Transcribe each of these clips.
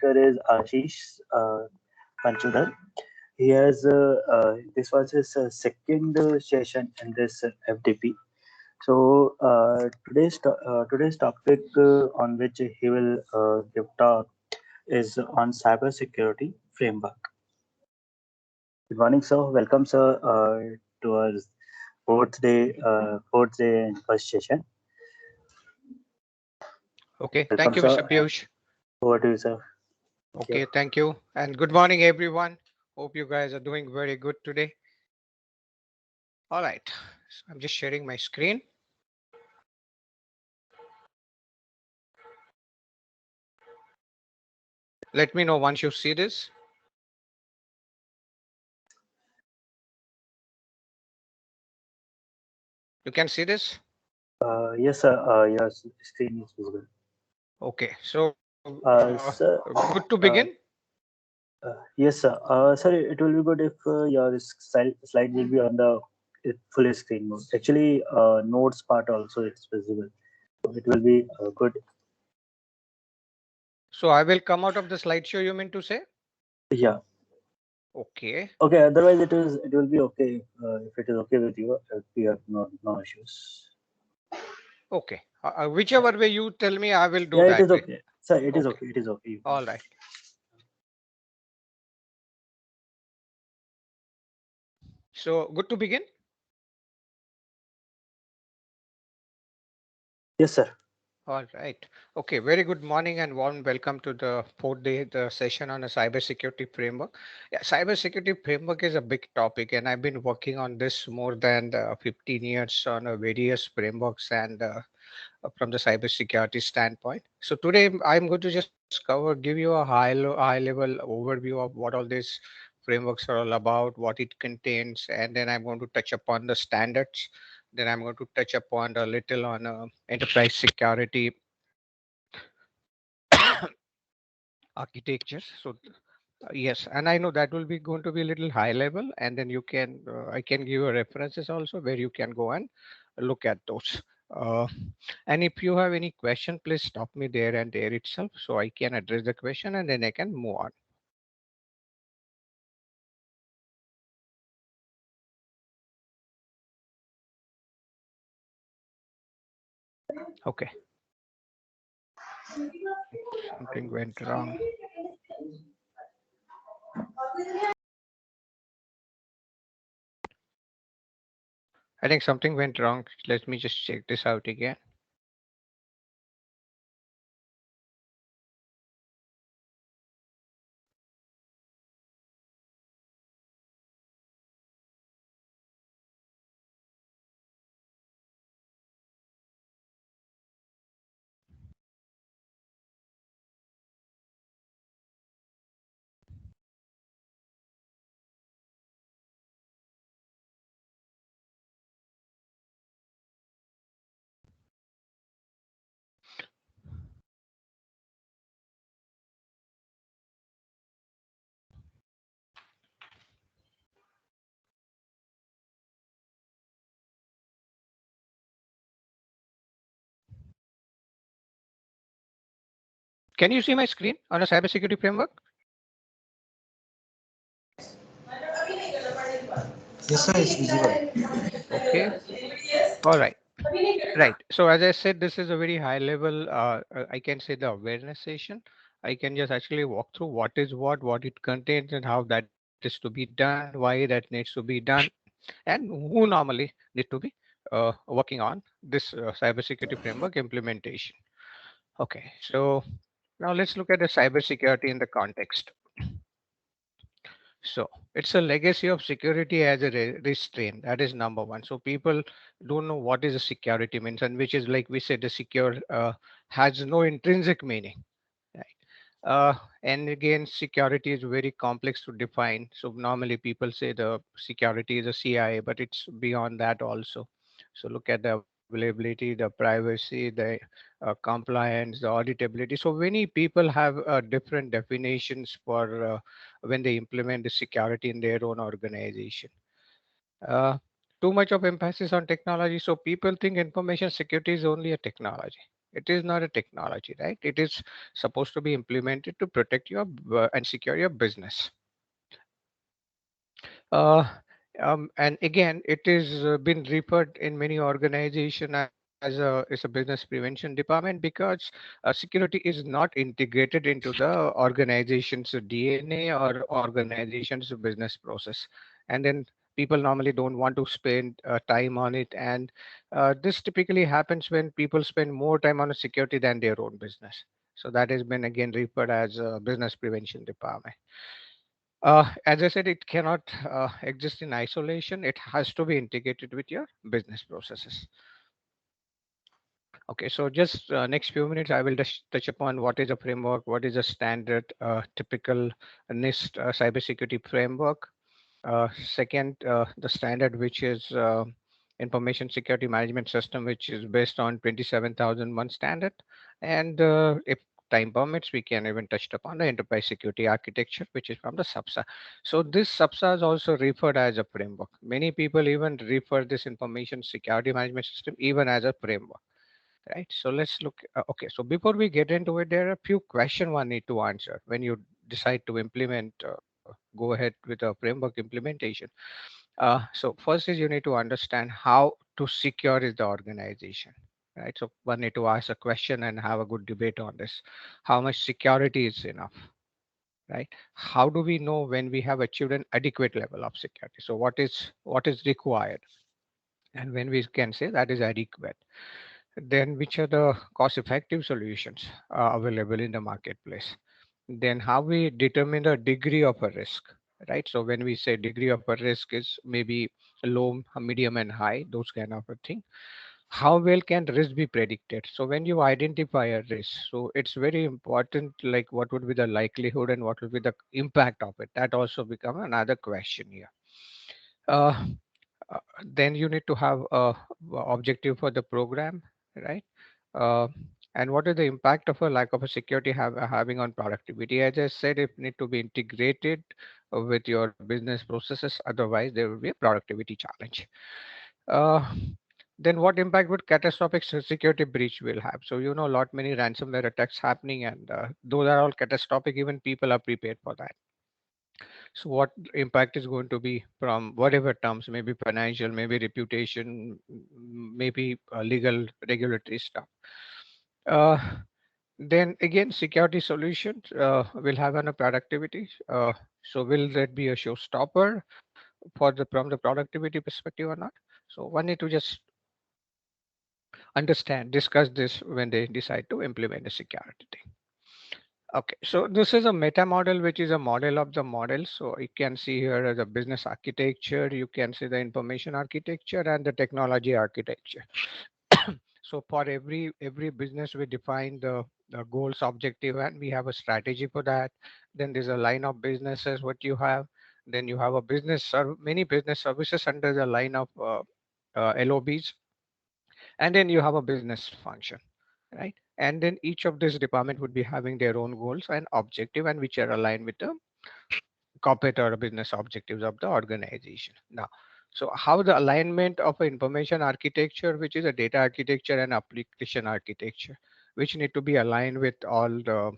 speaker is Ashish Panchudar. This was his second session in this FDP. So today's topic on which he will give talk is on cybersecurity framework. Good morning, sir. Welcome, sir, to our fourth day and first session. Okay, thank Welcome, you, sir. Mr. Piyush. Over to you, sir. Okay, thank you. And good morning, everyone. Hope you guys are doing very good today. All right, so I'm just sharing my screen. Let me know once you see this. You can see this? Yes, sir. Your screen is visible. Okay, so Sir, good to uh, begin. yes, sir. Sir, it will be good if your slide will be on the full screen mode. Actually, notes part also it's visible. It will be good. So I will come out of the slideshow, you mean to say? Yeah. Okay, Okay. Otherwise, it will be okay if it is okay with you. We have no issues. okay. Whichever way you tell me, I will do Yeah, it that is way. okay. Sir, it is Okay, okay. It is okay. all right. So good to begin. Yes, sir. All right. Okay. Very good morning and warm welcome to the fourth day, the session on a cybersecurity framework. Yeah, cybersecurity framework is a big topic, and I've been working on this more than 15 years on various frameworks and from the cybersecurity standpoint. So today I'm going to just give you a high level overview of what all these frameworks are all about, what it contains, and then I'm going to touch upon the standards. Then I'm going to touch upon a little on enterprise security architectures. So yes, and I know that will be going to be a little high level, and then you can I can give you references also where you can go and look at those. Uh, and if you have any question, please stop me there and there itself so I can address the question and then I can move on. Okay, something went wrong. I think something went wrong. Let me just check this out again. Can you see my screen on a cybersecurity framework? Yes, sir, it's visible. Okay, all right. Right. So as I said, this is a very high level, I can say the awareness session. I can just actually walk through what it contains and how that is to be done, why that needs to be done, and who normally need to be working on this cybersecurity framework implementation. Okay. So now let's look at the cybersecurity in the context. So it's a legacy of security as a restraint. That is number one. So people don't know what is a security means, and which is like we said, the secure has no intrinsic meaning. Right. And again, security is very complex to define. So normally people say the security is a CIA, but it's beyond that also. So look at the availability, the privacy, the compliance, the auditability. So many people have different definitions for when they implement the security in their own organization. Uh, Too much of emphasis on technology. So people think information security is only a technology. It is not a technology, right? It is supposed to be implemented to protect your and secure your business. Uh, and again, it is been referred in many organizations as a business prevention department, because security is not integrated into the organization's DNA or organization's business process. And then people normally don't want to spend time on it. And this typically happens when people spend more time on security than their own business. So that has been again referred as a business prevention department. As I said, it cannot exist in isolation. It has to be integrated with your business processes. Okay, so just next few minutes, I will just touch upon what is a framework, what is a standard, typical NIST cybersecurity framework. Second, the standard, which is Information Security Management System, which is based on 27001 standard. And if time permits, we can even touch upon the enterprise security architecture, which is from the SAPSA. So this SAPSA is also referred as a framework. Many people even refer this Information Security Management System even as a framework. Right. So let's look. Okay. So before we get into it, there are a few questions one need to answer when you decide to implement, go ahead with a framework implementation. So first is you need to understand how to secure is the organization. Right. So one need to ask a question and have a good debate on this. How much security is enough? Right. How do we know when we have achieved an adequate level of security? So what is required? And when we can say that is adequate, then which are the cost effective solutions available in the marketplace? Then how we determine the degree of a risk, right? So when we say degree of a risk is maybe low, medium and high, those kind of a thing. How well can risk be predicted? So when you identify a risk, so it's very important, like what would be the likelihood and what will be the impact of it. That also become another question here. uh, then you need to have a objective for the program, right? uh, and what is the impact of a lack of a security having on productivity? As I said, it need to be integrated with your business processes, otherwise there will be a productivity challenge. uh, then what impact would catastrophic security breach will have? So a lot many ransomware attacks happening, and those are all catastrophic, even people are prepared for that. So what impact is going to be from whatever terms, maybe financial, maybe reputation, maybe legal, regulatory stuff. Uh, then again, security solutions will have a productivity. So will that be a showstopper from the productivity perspective or not? So one need to just understand, discuss this when they decide to implement a security thing. Okay, so this is a meta model, which is a model of the model. So you can see here as a business architecture, you can see the information architecture and the technology architecture. So for every business, we define the goals, objective, and we have a strategy for that. Then there's a line of businesses, what you have. Then you have a many business services under the line of LOBs, and then you have a business function, right? And then each of this department would be having their own goals and objective, and which are aligned with the corporate or business objectives of the organization. Now, so how the alignment of a information architecture, which is a data architecture and application architecture, which need to be aligned with all the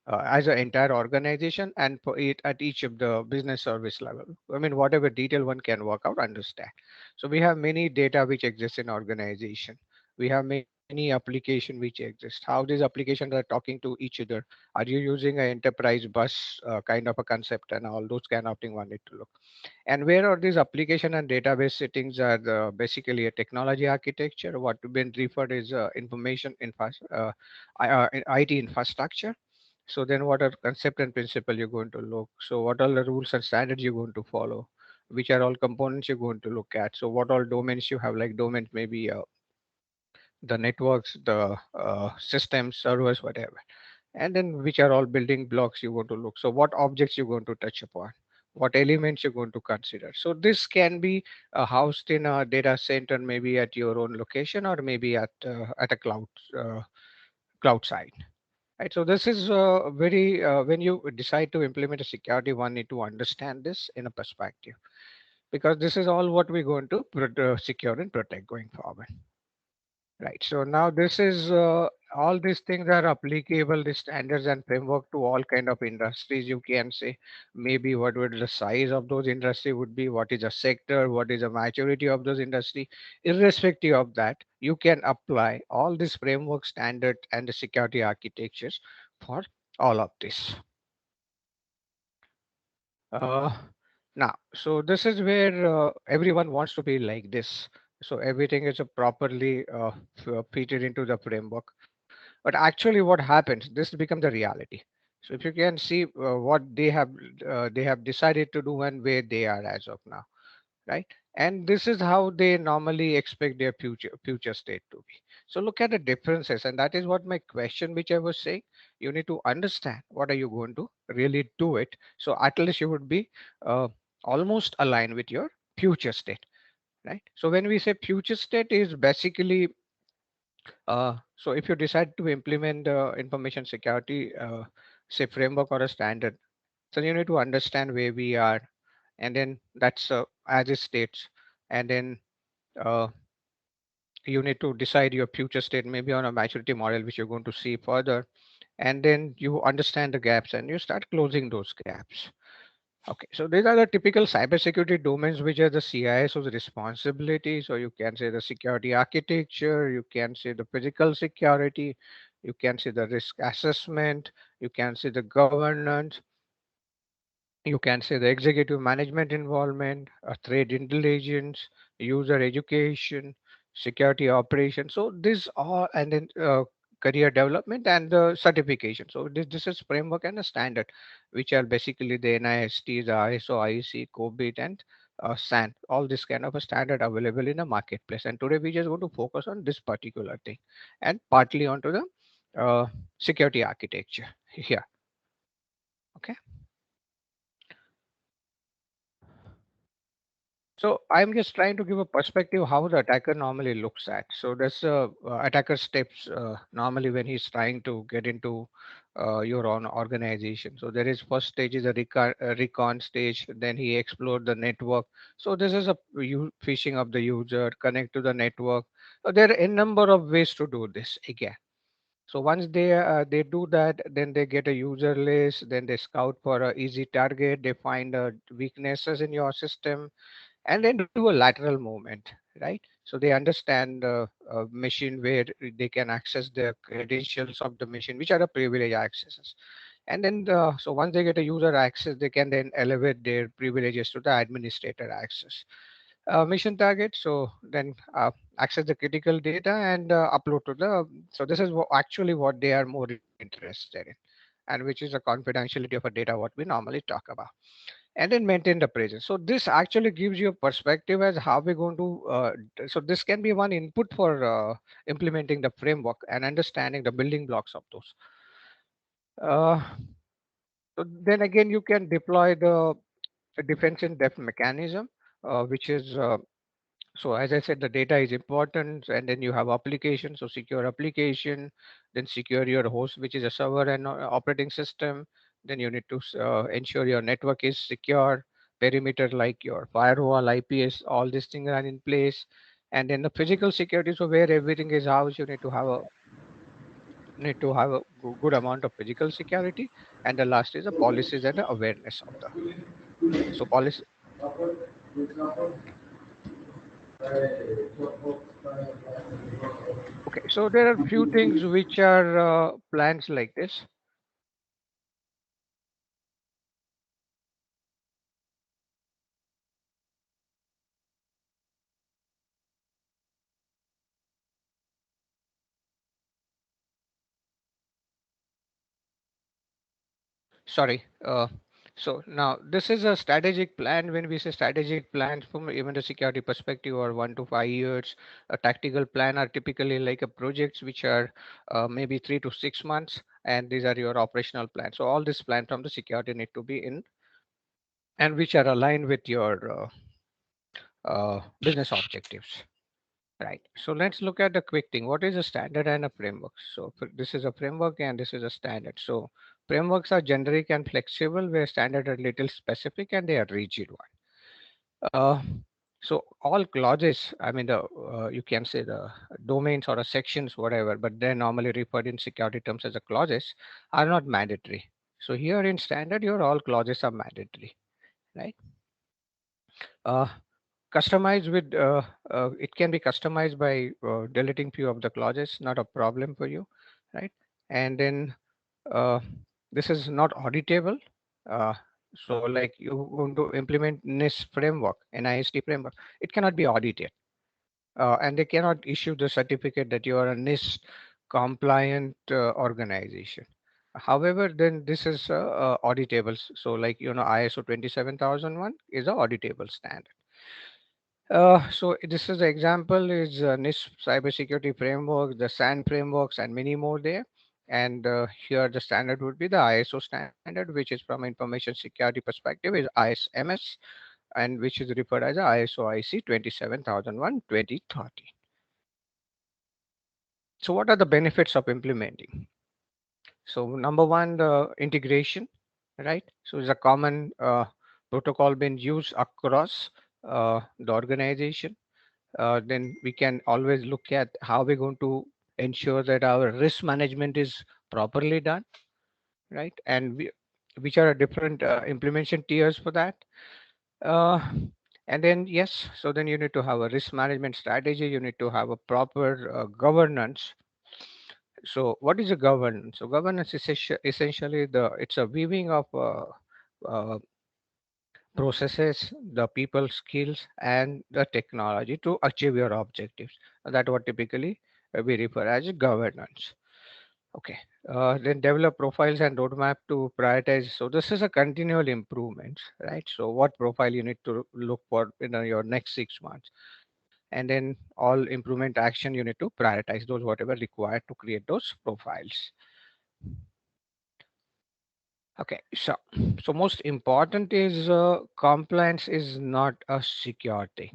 as an entire organization, and for it at each of the business service level. I mean, whatever detail one can work out, understand. So we have many data which exists in organization. We have many application which exist. How these applications are talking to each other. Are you using an enterprise bus kind of a concept, and all those kind of thing one need to look. And where are these application and database settings are basically a technology architecture. What been referred is IT infrastructure. So then what are concept and principle you're going to look? So what are the rules and standards you're going to follow? Which are all components you're going to look at? So what all domains you have, like domains maybe the networks, the systems, servers, whatever. And then which are all building blocks you want to look. So what objects you're going to touch upon, what elements you're going to consider. So this can be housed in a data center, maybe at your own location, or maybe at a cloud site. Right. So this is very when you decide to implement a security, one need to understand this in a perspective, because this is all what we're going to secure and protect going forward. Right. So now this is all these things are applicable, the standards and framework to all kind of industries. You can say maybe what would the size of those industry would be, what is a sector, what is the maturity of those industry. Irrespective of that, you can apply all this framework standard and the security architectures for all of this. Uh, Now, so this is where everyone wants to be like this. So everything is properly fitted into the framework. But actually, what happens? This becomes the reality. So if you can see what they have decided to do and where they are as of now, right? And this is how they normally expect their future state to be. So look at the differences, and that is what my question which I was saying. You need to understand what are you going to really do it, so at least you would be uh, almost aligned with your future state, right? So when we say future state is basically so if you decide to implement information security say framework or a standard, so you need to understand where we are, and then that's as it states, and then uh, you need to decide your future state maybe on a maturity model which you're going to see further, and then you understand the gaps and you start closing those gaps. Okay, so these are the typical cybersecurity domains which are the CISO's responsibility. So you can say the security architecture, you can say the physical security, you can say the risk assessment, you can say the governance, you can say the executive management involvement, trade intelligence, user education, security operations. So this all, and then career development and the certification. So this is framework and a standard, which are basically the NIST, the ISO, IEC, COBIT, and SAN. All this kind of a standard available in the marketplace. And today we just want to focus on this particular thing, and partly onto the security architecture here. Okay. So I'm just trying to give a perspective how the attacker normally looks at. So there's attacker steps normally when he's trying to get into your own organization. So there is first stage is a recon stage. Then he explored the network. So this is a phishing of the user, connect to the network. So there are a number of ways to do this again. So once they do that, then they get a user list. Then they scout for a easy target. They find weaknesses in your system, and then do a lateral movement, right? So they understand the machine where they can access the credentials of the machine, which are the privilege accesses. And then so once they get a user access, they can then elevate their privileges to the administrator access. Mission target, so then access the critical data and upload to the, so this is actually what they are more interested in, and which is the confidentiality of a data what we normally talk about, and then maintain the presence. So this actually gives you a perspective as how we're going to so this can be one input for implementing the framework and understanding the building blocks of those. uh, so then again you can deploy the defense in depth mechanism, which is so as I said, the data is important, and then you have application, so secure application, then secure your host, which is a server and operating system. Then you need to ensure your network is secure, perimeter like your firewall, IPS, all these things are in place. And then the physical security, so where everything is housed, you need to have a good amount of physical security. And the last is the policies and the awareness of the so policy. Okay, so there are few things which are plans like this. Sorry. So now this is a strategic plan. When we say strategic plans from even the security perspective, or 1 to 5 years, a tactical plan are typically like a projects which are maybe 3 to 6 months, and these are your operational plans. So all this plan from the security need to be in, and which are aligned with your business objectives. Right. So let's look at the quick thing. What is a standard and a framework? So this is a framework and this is a standard. So frameworks are generic and flexible, where standard are little specific and they are rigid one. So all clauses, I mean, the you can say the domains or the sections, whatever, but they're normally referred in security terms as the clauses, are not mandatory. So here in standard, your all clauses are mandatory, right? Uh, Customized with it can be customized by deleting few of the clauses, not a problem for you, right? And then uh, this is not auditable. uh, so like you going to implement NIST framework, NIST framework, it cannot be audited, and they cannot issue the certificate that you are a NIST compliant organization. However, then this is auditable. So like, ISO 27001 is a auditable standard. So this is the example is NIST cybersecurity framework, the SAN frameworks, and many more there. And here the standard would be the ISO standard, which is from information security perspective is ISMS, and which is referred as the ISO IC 27001 2030. So what are the benefits of implementing? So number one, the integration, right? So it's a common protocol being used across the organization. Then we can always look at how we're going to ensure that our risk management is properly done, right? And which are different implementation tiers for that. Uh, and then, yes, so then you need to have a risk management strategy, you need to have a proper governance. So what is a governance? So governance is essentially it's a weaving of uh, processes, the people skills, and the technology to achieve your objectives. That what typically we refer as governance. Okay. Then develop profiles and roadmap to prioritize. So this is a continual improvement, right? So what profile you need to look for in your next 6 months, and then all improvement action you need to prioritize those whatever required to create those profiles. Okay, so most important is compliance is not a security.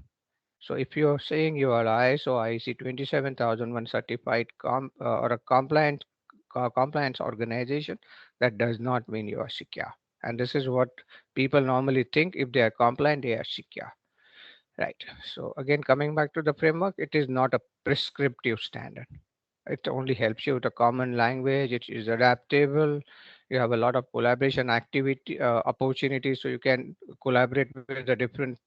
So if you're saying you are ISO IEC 27001 certified or a compliance organization, that does not mean you are secure. And this is what people normally think: if they are compliant, they are secure. Right. So again, coming back to the framework, it is not a prescriptive standard. It only helps you with a common language. It is adaptable. You have a lot of collaboration activity opportunities, so you can collaborate with the different,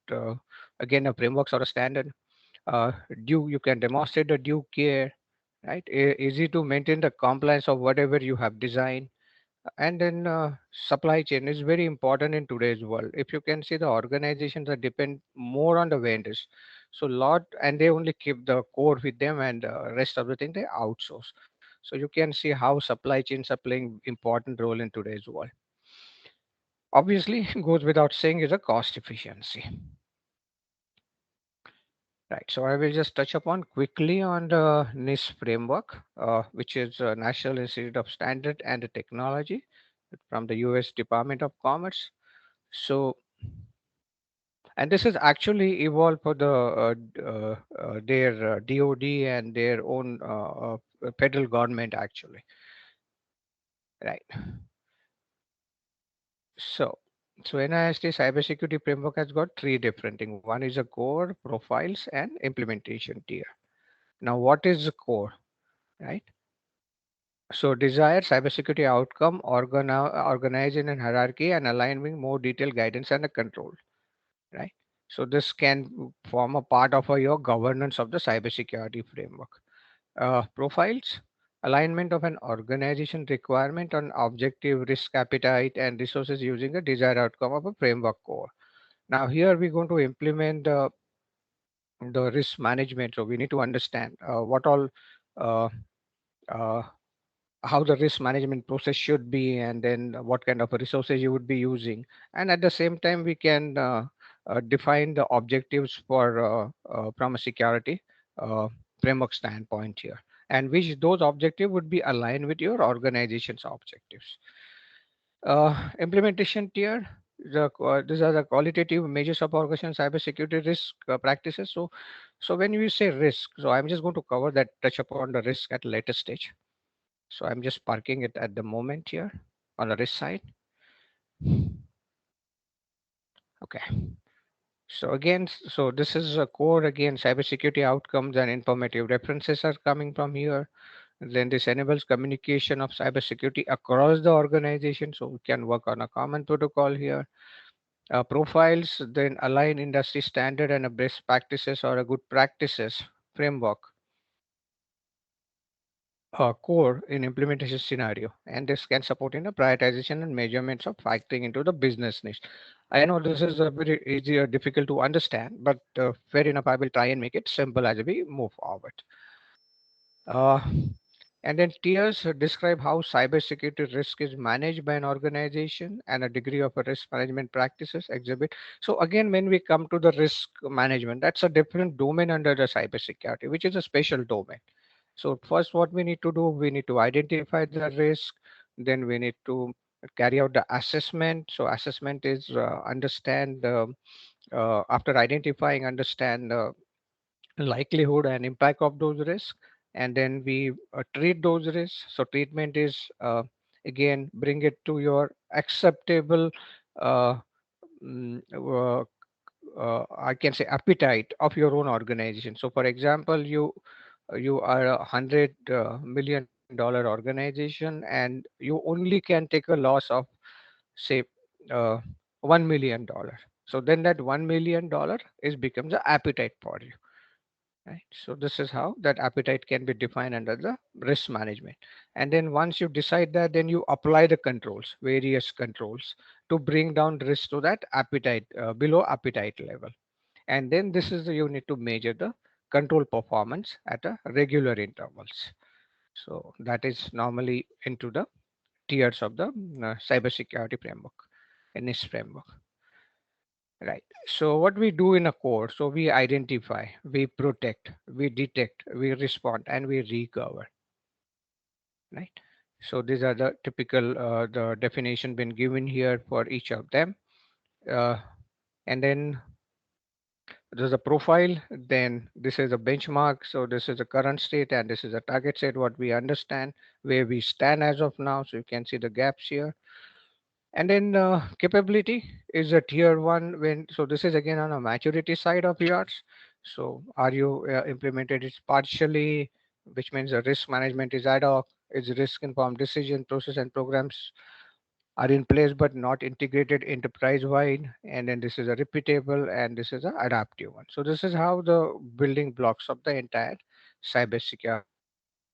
again, a frameworks or a standard. Uh, due, you can demonstrate the due care, right? Easy to maintain the compliance of whatever you have designed. And then supply chain is very important in today's world. If you can see, the organizations that depend more on the vendors, so lot, and they only keep the core with them, and rest of the thing they outsource. So you can see how supply chains are playing important role in today's world. Obviously goes without saying is a cost efficiency. Right. So I will just touch upon quickly on the NIST framework, which is National Institute of Standard and Technology from the US Department of Commerce. So, and this is actually evolved for the their DoD and their own federal government actually. Right. So, so NIST cybersecurity framework has got three different things. One is a core, profiles, and implementation tier. Now, what is the core? Right. So desired cybersecurity outcome organized in a hierarchy and aligning more detailed guidance and a control, right? So this can form a part of your governance of the cybersecurity framework. Profiles, alignment of an organization requirement on objective, risk appetite, and resources using a desired outcome of a framework core. Now here we're going to implement the risk management. So we need to understand what all uh, uh, how the risk management process should be, and then what kind of resources you would be using, and at the same time we can define the objectives for from a security uh, framework standpoint here, and which those objectives would be aligned with your organization's objectives. Implementation tier, these are the qualitative measures of organization cybersecurity risk practices. So when you say risk, so I'm just going to cover that, touch upon the risk at a later stage. So I'm just parking it at the moment here on the risk side. Okay. So again, so this is a core again, cybersecurity outcomes and informative references are coming from here. Then this enables communication of cybersecurity across the organization. So we can work on a common protocol here. Profiles then align industry standard and a best practices or a good practices framework core in implementation scenario, and this can support in the prioritization and measurements of factoring into the business needs. I know this is a very easy or difficult to understand, but fair enough, I will try and make it simple as we move forward. uh, and then tiers describe how cybersecurity risk is managed by an organization and a degree of a risk management practices exhibit. So again, when we come to the risk management, that's a different domain under the cybersecurity, which is a special domain. So first, what we need to do, we need to identify the risk. Then we need to carry out the assessment. So assessment is understand after identifying, understand the likelihood and impact of those risks, and then we treat those risks. So treatment is again bring it to your acceptable uh, mm, uh, I can say appetite of your own organization. So for example, you are $100 million organization and you only can take a loss of say uh, $1 million. So then that $1 million is becomes an appetite for you, right? So this is how that appetite can be defined under the risk management. And then once you decide that, then you apply the controls, various controls, to bring down risk to that appetite below appetite level. And then this is you need to measure the control performance at a regular intervals. So that is normally into the tiers of the cybersecurity framework, NIST framework. Right. So what we do in a core, so we identify, we protect, we detect, we respond, and we recover. Right. So these are the typical the definition been given here for each of them. Uh, and then there's a profile. Then this is a benchmark. So this is the current state, and this is a target state. What we understand where we stand as of now. So you can see the gaps here. And then capability is a tier one when, so this is again on a maturity side of yours. So are you implemented it partially, which means the risk management is ad hoc, is risk informed decision process and programs are in place but not integrated enterprise wide. And then this is a repeatable and this is a adaptive one. So this is how the building blocks of the entire cybersecurity framework.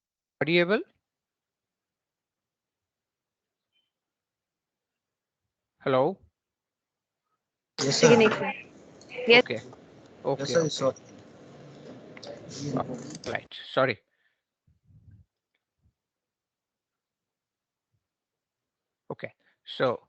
And then audible. Hello. Yes, sir. Again, Ekman. Yes. Okay. Yes, Okay. sir. Okay. Sorry. Uh, right. Sorry. Okay. So,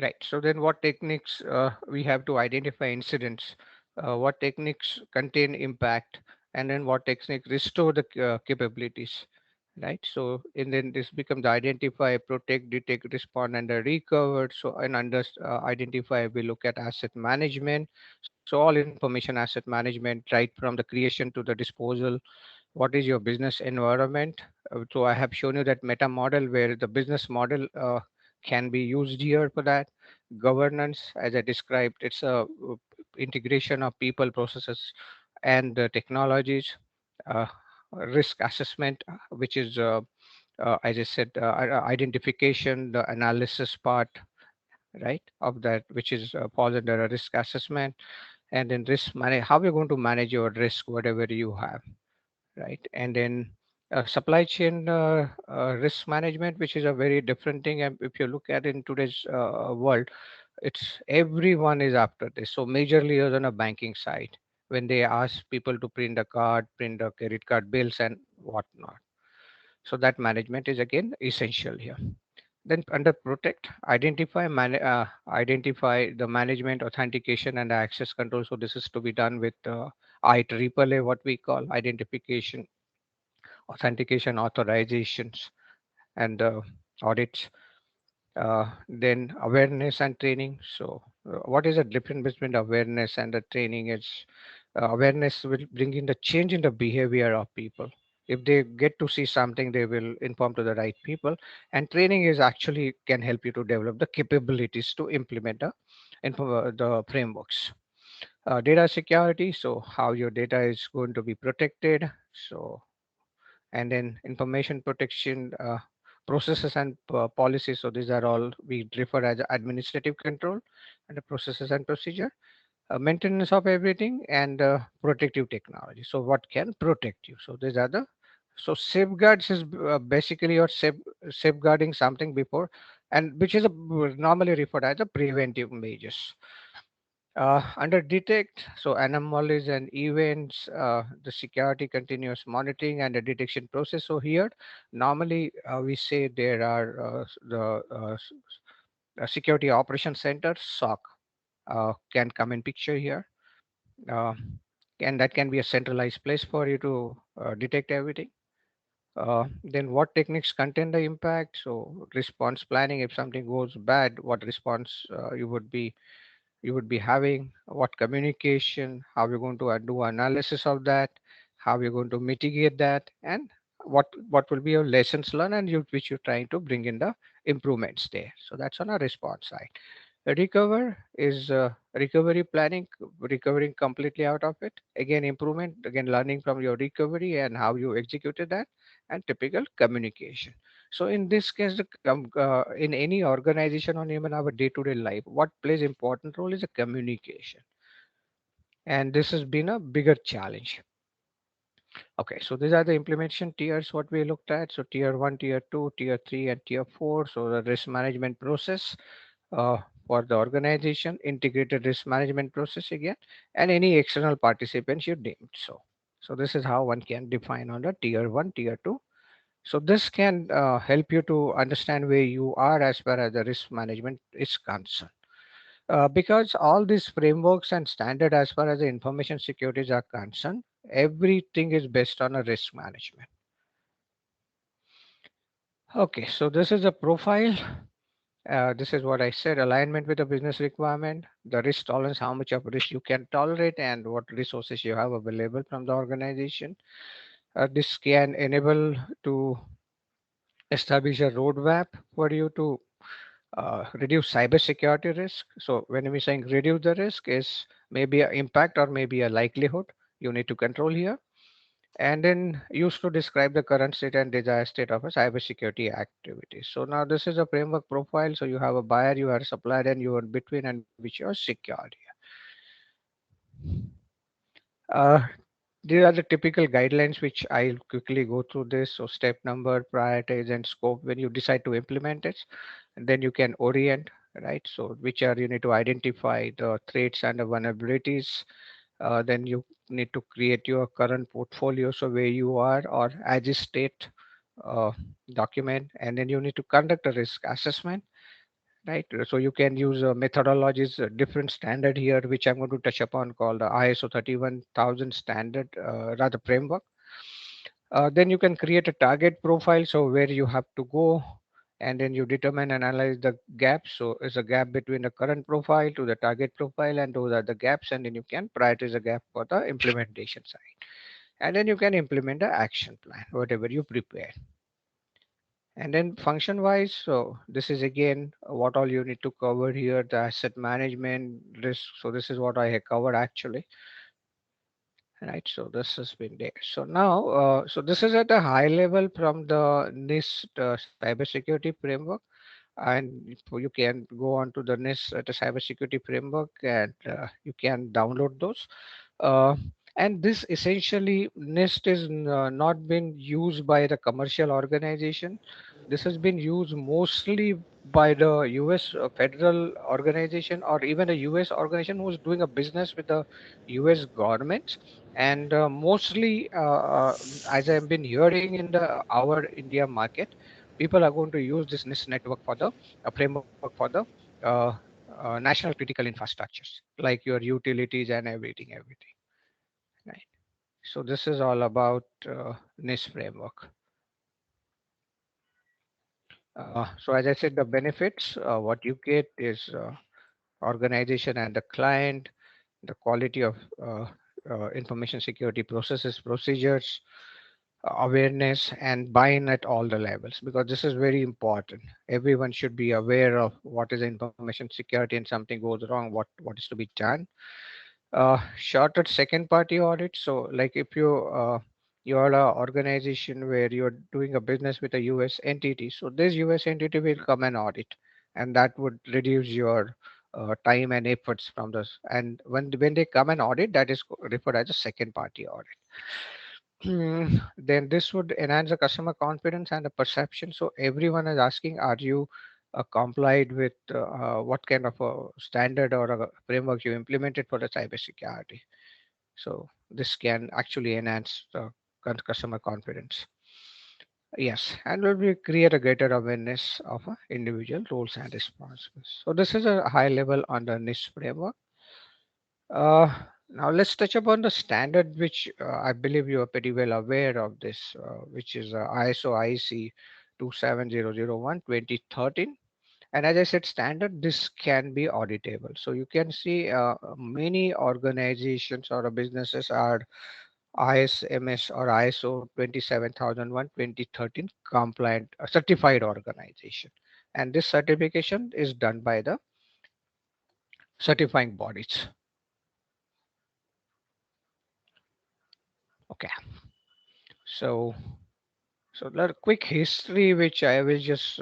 right. So then what techniques we have to identify incidents, what techniques contain impact, and then what techniques restore the capabilities, right? So, and then this becomes identify, protect, detect, respond, and recover. So, and under identify, we look at asset management. So all information asset management, right from the creation to the disposal. What is your business environment? So I have shown you that meta model where the business model can be used here for that. Governance, as I described, it's a integration of people, processes, and technologies. uh, Risk assessment, which is as I said, identification, the analysis part, right, of that, which is falls under a risk assessment. And then risk manage, how you're going to manage your risk, whatever you have, right? And then supply chain risk management, which is a very different thing. And if you look at in today's world, it's everyone is after this. So majorly is on a banking side, when they ask people to print a card, print the credit card bills and whatnot. So that management is again essential here. Then under protect, identify the management, authentication, and access control. So this is to be done with IEEE, what we call identification, authentication, authorizations, and audits. Then awareness and training. So what is the difference between awareness and the training? Is awareness will bring in the change in the behavior of people. If they get to see something, they will inform to the right people. And training is actually can help you to develop the capabilities to implement the frameworks. Data security, so how your data is going to be protected. So, and then information protection, processes and policies. So these are all we refer as administrative control and the processes and procedure, maintenance of everything, and protective technology. So what can protect you? So these are the, so safeguards is basically your safeguarding something before, and which is normally referred as a preventive measures. Under detect, so anomalies and events, the security continuous monitoring and the detection process. So here, normally we say there are the security operation center SOC can come in picture here, uh, and that can be a centralized place for you to detect everything. Then what techniques contain the impact? So response planning. If something goes bad, what response you would be having, what communication, how you're going to do analysis of that, how you're going to mitigate that, and what will be your lessons learned, and which you're trying to bring in the improvements there. So that's on a response side. Recover is recovery planning, recovering completely out of it. Again, improvement, again, learning from your recovery and how you executed that, and typical communication. So in this case, in any organization or even our day-to-day life, what plays important role is a communication, and this has been a bigger challenge. Okay, so these are the implementation tiers what we looked at. So tier one, tier two, tier three, and tier four. So the risk management process uh, for the organization, integrated risk management process again, and any external participants you deemed so. So this is how one can define on the tier one, tier two. So this can help you to understand where you are as far as the risk management is concerned. Because all these frameworks and standard as far as the information securities are concerned, everything is based on a risk management. Okay, so this is a profile. This is what I said, alignment with the business requirement, the risk tolerance, how much of risk you can tolerate, and what resources you have available from the organization. This can enable to establish a roadmap for you to reduce cybersecurity risk. So when we're saying reduce the risk is maybe an impact or maybe a likelihood you need to control here. And then used to describe the current state and desired state of a cybersecurity activity. So now this is a framework profile. So you have a buyer, you have a supplier, and you are between, and which you are secured. Uh, these are the typical guidelines which I'll quickly go through this. So step number, prioritize and scope when you decide to implement it. And then you can orient, right? So which are you need to identify the threats and the vulnerabilities. Then you need to create your current portfolio. So where you are or as a state uh, document. And then you need to conduct a risk assessment, right? So you can use methodologies, different standard here, which I'm going to touch upon, called the ISO 31000 standard, rather framework. Then you can create a target profile, so where you have to go, and then you determine and analyze the gaps. So it's a gap between the current profile to the target profile, and those are the gaps, and then you can prioritize a gap for the implementation side. And then you can implement the action plan, whatever you prepare. And then function wise, so this is again what all you need to cover here, the asset management risk. So this is what I have covered actually. right? So this has been there. So now, so this is at a high level from the NIST cybersecurity framework, and you can go on to the NIST at a cybersecurity framework, and you can download those. Uh, and this essentially NIST is not been used by the commercial organization. This has been used mostly by the US federal organization, or even a US organization who's doing a business with the US government. And mostly, as I've been hearing in the our India market, people are going to use this NIST network for the framework for the uh, national critical infrastructures, like your utilities and everything. Right. So this is all about NIST framework. So as I said, the benefits, what you get is organization and the client, the quality of information security processes, procedures, awareness, and buy-in at all the levels, because this is very important. Everyone should be aware of what is information security, and something goes wrong, what is to be done. Shorter second party audit. So like if you are an organization where you're doing a business with a US entity, so this US entity will come and audit, and that would reduce your time and efforts from this. And when they come and audit, that is referred as a second party audit. Then this would enhance the customer confidence and the perception. So everyone is asking, are you complied with what kind of a standard or a framework you implemented for the cybersecurity? So this can actually enhance the customer confidence. Yes, and will be create a greater awareness of individual roles and responsibilities. So this is a high level on the NIST framework. Uh, Now let's touch upon the standard, which I believe you are pretty well aware of this, which is ISO IEC 27001 2013. And as I said, standard, this can be auditable. So you can see many organizations or businesses are ISMS or ISO 27001 2013 compliant certified organization. And this certification is done by the certifying bodies. Okay. So the quick history, which I will just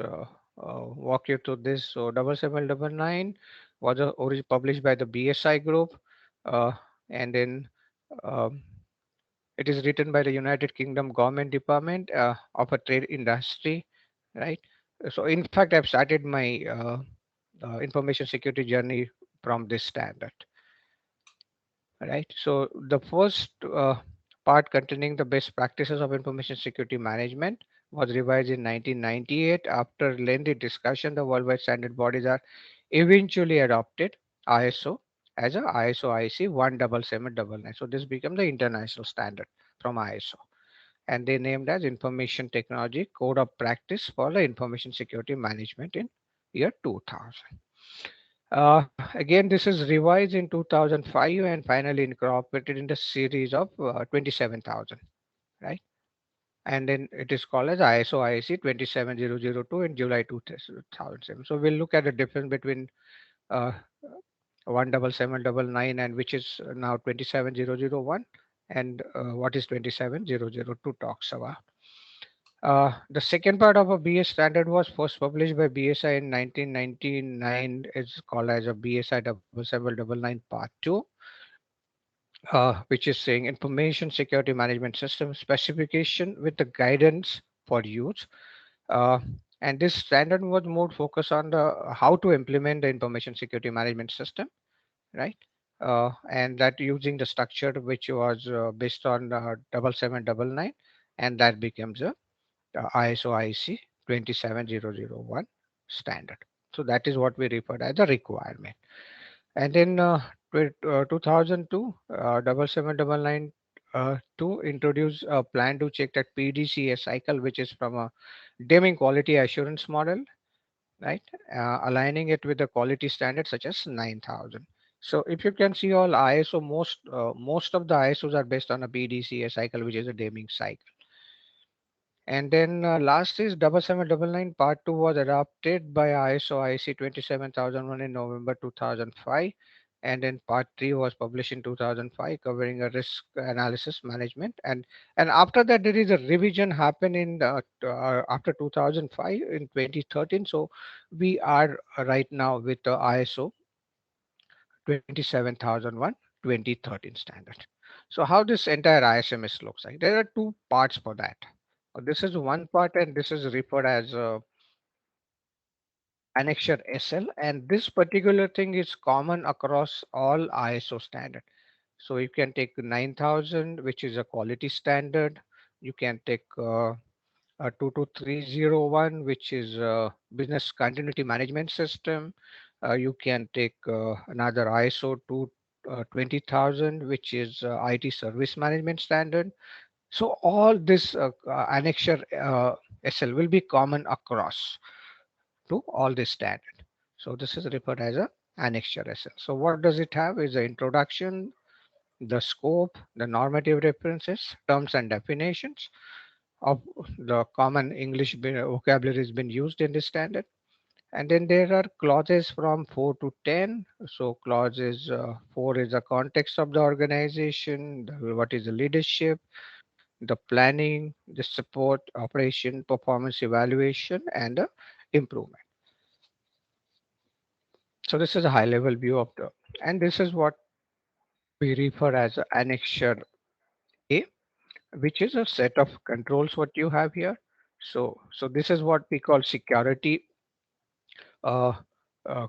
walk you through this. So 7799 was published by the BSI group, uh, and then um, it is written by the United Kingdom Government Department of a Trade Industry, right? So in fact, I've started my information security journey from this standard, right? So the first part containing the best practices of information security management was revised in 1998. After lengthy discussion, the worldwide standard bodies are eventually adopted ISO as a ISO IC 17799. So this became the international standard from ISO, and they named as Information Technology Code of Practice for the Information Security Management in year 2000. Again, this is revised in 2005 and finally incorporated in the series of 27,000, right? And then it is called as ISO IEC 27002 in July 2007. So we'll look at the difference between uh, 17799, and which is now 27001, and what is 27002 talks about. The second part of a BS standard was first published by BSI in 1999. It's called as a BSI 7799 Part 2, which is saying Information Security Management System specification with the guidance for use. Uh, and this standard was more focused on the how to implement the information security management system, right? And that using the structure which was based on 7799, and that becomes a ISO IEC 27001 standard. So that is what we refer as the requirement. And then 2002, 7799 to introduce a plan to check that PDCA cycle, which is from a Deming quality assurance model, right? Aligning it with the quality standards such as 9000. So if you can see all ISO, most of the ISOs are based on a PDCA cycle, which is a Deming cycle. And then last is 7799 Part 2 was adopted by ISO IC 27001 in November 2005. And then part 3 was published in 2005, covering a risk analysis management. And after that, there is a revision happen in after 2005 in 2013. So we are right now with the ISO 27001 2013 standard. So how this entire ISMS looks like? There are two parts for that. This is one part, and this is referred as Annexure SL, and this particular thing is common across all ISO standard. So you can take 9000, which is a quality standard. You can take 22301, which is a business continuity management system. You can take another ISO 20000, which is IT service management standard. So all this Annexure SL will be common across to all this standard. So this is referred as a annexure SL. So what does it have is the introduction, the scope, the normative references, terms and definitions of the common English vocabulary has been used in this standard. And then there are clauses from 4 to 10. So clauses 4 is the context of the organization, what is the leadership, the planning, the support, operation, performance evaluation, and the improvement. So this is a high level view of the, and this is what we refer as annexure A, which is a set of controls what you have here. So this is what we call security uh,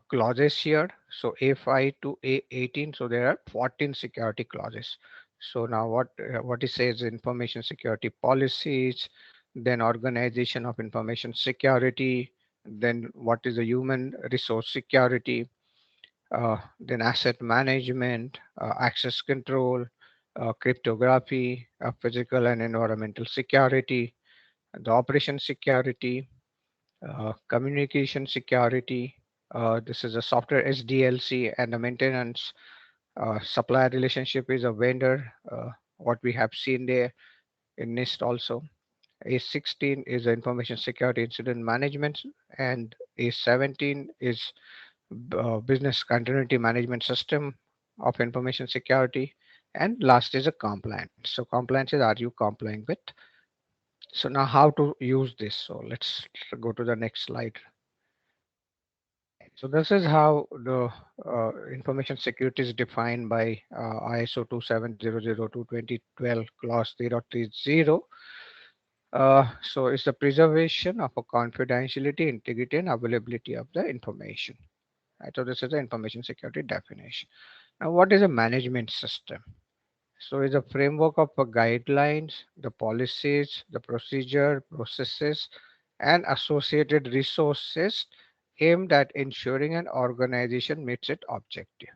clauses here. So A5 to A18. So there are 14 security clauses. So now what it says, information security policies, then organization of information security, then what is the human resource security, then asset management, access control, cryptography, physical and environmental security, the operation security, communication security. This is a software SDLC, and the maintenance supplier relationship is a vendor. What we have seen there in NIST also. A16 is the information security incident management, and A17 is business continuity management system of information security, and last is a compliance. So compliance is, are you complying with? So now how to use this? So let's go to the next slide. So this is how the information security is defined by ISO 27002 clause 3.30. So it's the preservation of a confidentiality, integrity, and availability of the information. Right? So this is the information security definition. Now, what is a management system? So it's a framework of guidelines, the policies, the procedure, processes, and associated resources aimed at ensuring an organization meets its objective.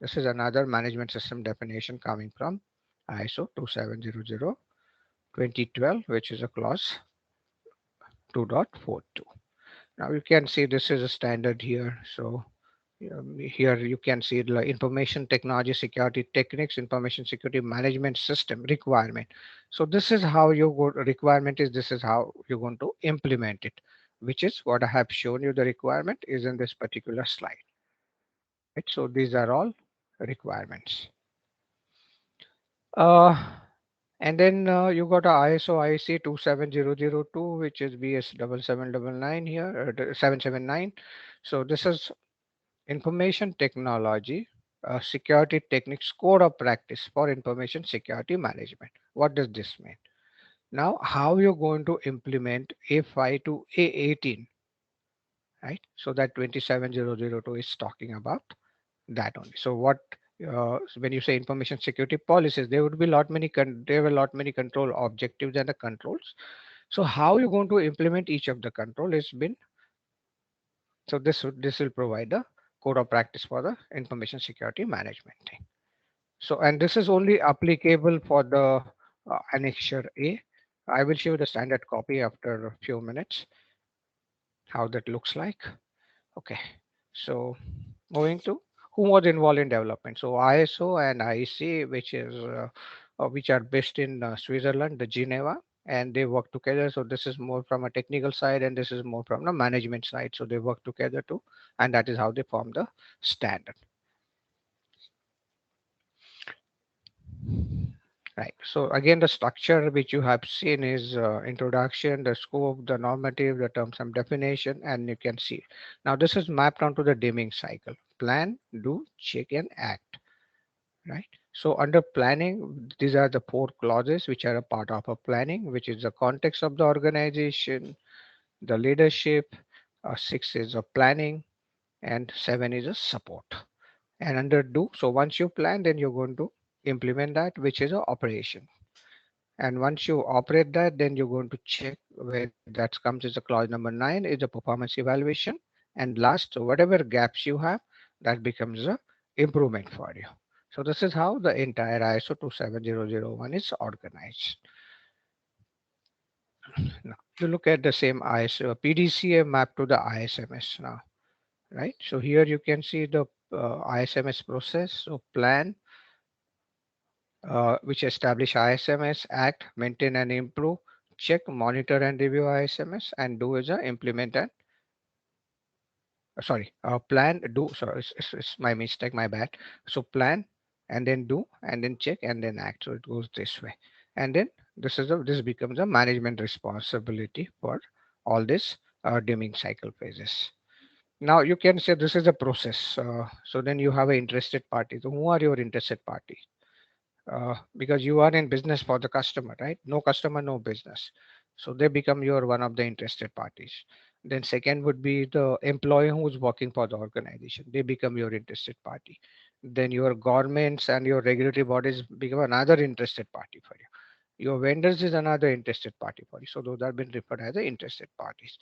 This is another management system definition coming from ISO 2700 2012, which is a clause 2.42. Now you can see this is a standard here. So here you can see the information technology security techniques, information security management system requirement. So this is how your requirement is. This is how you're going to implement it, which is what I have shown you. The requirement is in this particular slide. Right? So these are all requirements. And then you got a ISO IEC 27002, which is BS 7799 here, 779. So this is information technology security techniques code of practice for information security management. What does this mean? Now, how you're going to implement A5 to A18, right? So that 27002 is talking about that only. So what when you say information security policies, there would be there were lot many control objectives and the controls. So how you're going to implement each of the control has been, so this will provide the code of practice for the information security management thing. So, and this is only applicable for the annexure A. I will show you the standard copy after a few minutes, how that looks like. Okay, so moving to who was involved in development. So ISO and IEC, which are based in Switzerland, the Geneva, and they work together. So this is more from a technical side, and this is more from the management side. So they work together too, and that is how they form the standard. Right. So again, the structure which you have seen is introduction, the scope, the normative, the terms and definition, and you can see. Now this is mapped onto the dimming cycle. Plan, do, check, and act. Right. So under planning, these are the four clauses which are a part of a planning, which is the context of the organization, the leadership, six is a planning, and seven is a support. And under do, so once you plan, then you're going to implement that, which is a operation. And once you operate that, then you're going to check where that comes as a clause number 9 is the performance evaluation. And last, so whatever gaps you have, that becomes a improvement for you. So this is how the entire ISO 27001 is organized. Now, you look at the same ISO PDCA map to the ISMS now, right? So here you can see the ISMS process. So plan, which establish ISMS, act, maintain and improve, check, monitor and review ISMS, and do is a implement and sorry, plan, do, sorry, it's my mistake, my bad. So plan and then do and then check and then act. So it goes this way. And then this becomes a management responsibility for all this dimming cycle phases. Now you can say this is a process. So then you have an interested party. So who are your interested parties? Because you are in business for the customer, right? No customer, no business. So they become your one of the interested parties. Then second would be the employee who's working for the organization. They become your interested party. Then your governments and your regulatory bodies become another interested party for you. Your vendors is another interested party for you. So those have been referred as the interested parties.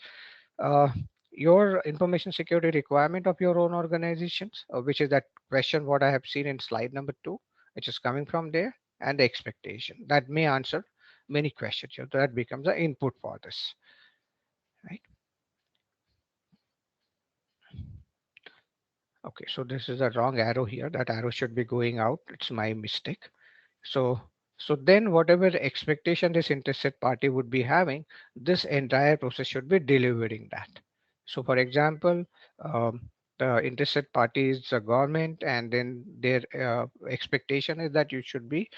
Uh, your information security requirement of your own organizations, which is that question what I have seen in slide number 2, which is coming from there, and the expectation that may answer many questions. So that becomes the input for this, right? Okay, so this is a wrong arrow here. That arrow should be going out. It's my mistake. So, so then whatever expectation this interested party would be having, this entire process should be delivering that. So for example, the interested party is the government, and then their expectation is that you should be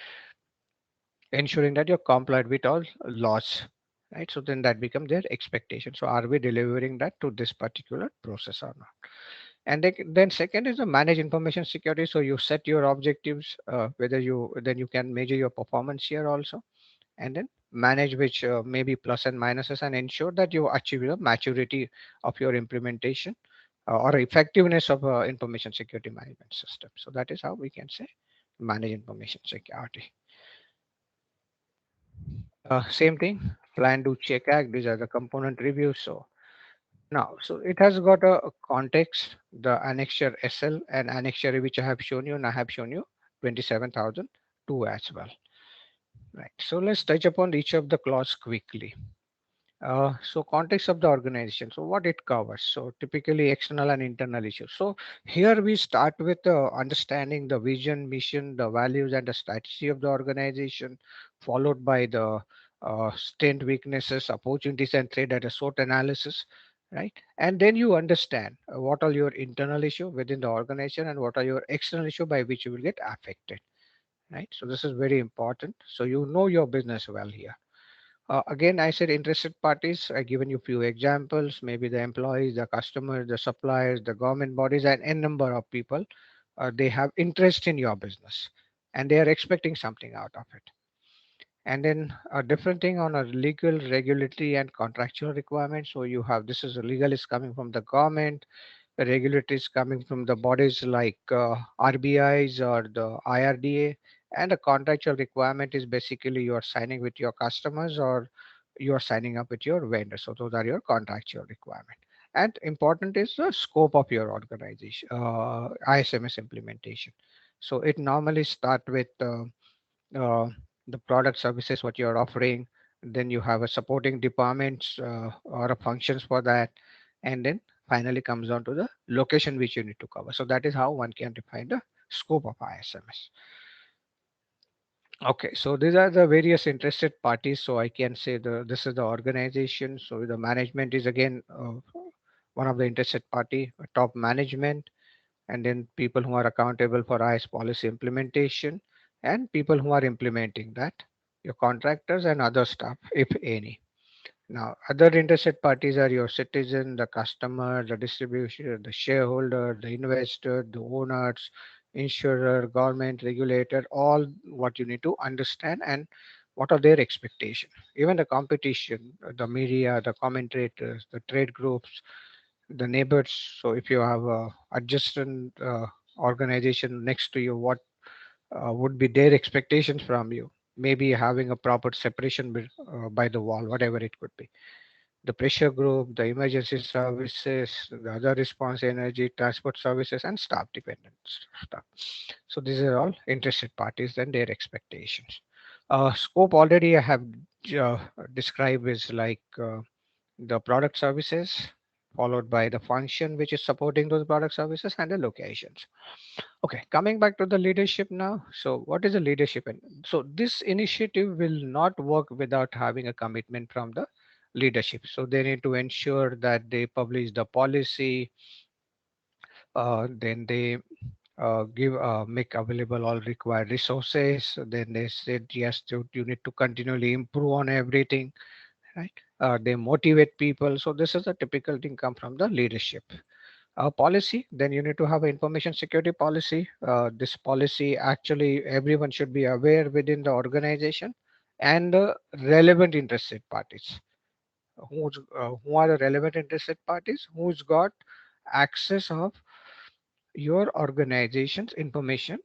ensuring that you're compliant with all laws, right? So then that becomes their expectation. So are we delivering that to this particular process or not? And then second is the manage information security. So you set your objectives, whether you then you can measure your performance here also, and then manage which maybe plus and minuses, and ensure that you achieve the maturity of your implementation or effectiveness of information security management system. So that is how we can say manage information security. Same thing, plan, do, check, act. These are the component reviews. So now, so it has got a context, the annexure SL and annexure which I have shown you, and I have shown you 27,002 as well. Right. So let's touch upon each of the clause quickly. So context of the organization. So what it covers. So typically external and internal issues. So here we start with understanding the vision, mission, the values, and the strategy of the organization, followed by the strength, weaknesses, opportunities, and threat at a SWOT analysis, right? And then you understand what are your internal issue within the organization and what are your external issue by which you will get affected, right? So this is very important. So you know your business well here. Again, I said interested parties. I given you few examples, maybe the employees, the customers, the suppliers, the government bodies, and n number of people. They have interest in your business, and they are expecting something out of it. And then a different thing on a legal, regulatory, and contractual requirements. So you have this is legal is coming from the government, the regulatory is coming from the bodies like RBIs or the IRDA, and the contractual requirement is basically you are signing with your customers or you are signing up with your vendors. So those are your contractual requirement. And important is the scope of your organization, ISMS implementation. So it normally start with uh, the product services what you're offering, then you have a supporting departments or a functions for that, and then finally comes down to the location which you need to cover. So that is how one can define the scope of ISMS. Okay, so these are the various interested parties. So I can say the this is the organization. So the management is again one of the interested party, top management, and then people who are accountable for IS policy implementation, and people who are implementing that, your contractors and other staff, if any. Now, other interested parties are your citizen, the customer, the distribution, the shareholder, the investor, the owners, insurer, government, regulator, all what you need to understand and what are their expectations. Even the competition, the media, the commentators, the trade groups, the neighbors. So if you have a adjacent organization next to you, what would be their expectations from you? Maybe having a proper separation by the wall, whatever it could be, the pressure group, the emergency services, the other response energy, transport services, and staff dependent stuff. So these are all interested parties and their expectations. Scope already I have uh, described is like the product services, followed by the function which is supporting those product services and the locations. Okay, coming back to the leadership now. So, what is the leadership? And so, this initiative will not work without having a commitment from the leadership. So, they need to ensure that they publish the policy, then they give make available all required resources. Then they said yes, you need to continually improve on everything, right? They motivate people. So, this is a typical thing come from the leadership. Policy, then you need to have an information security policy. This policy actually everyone should be aware within the organization and the relevant interested parties. Who are the relevant interested parties? Who's got access of your organization's information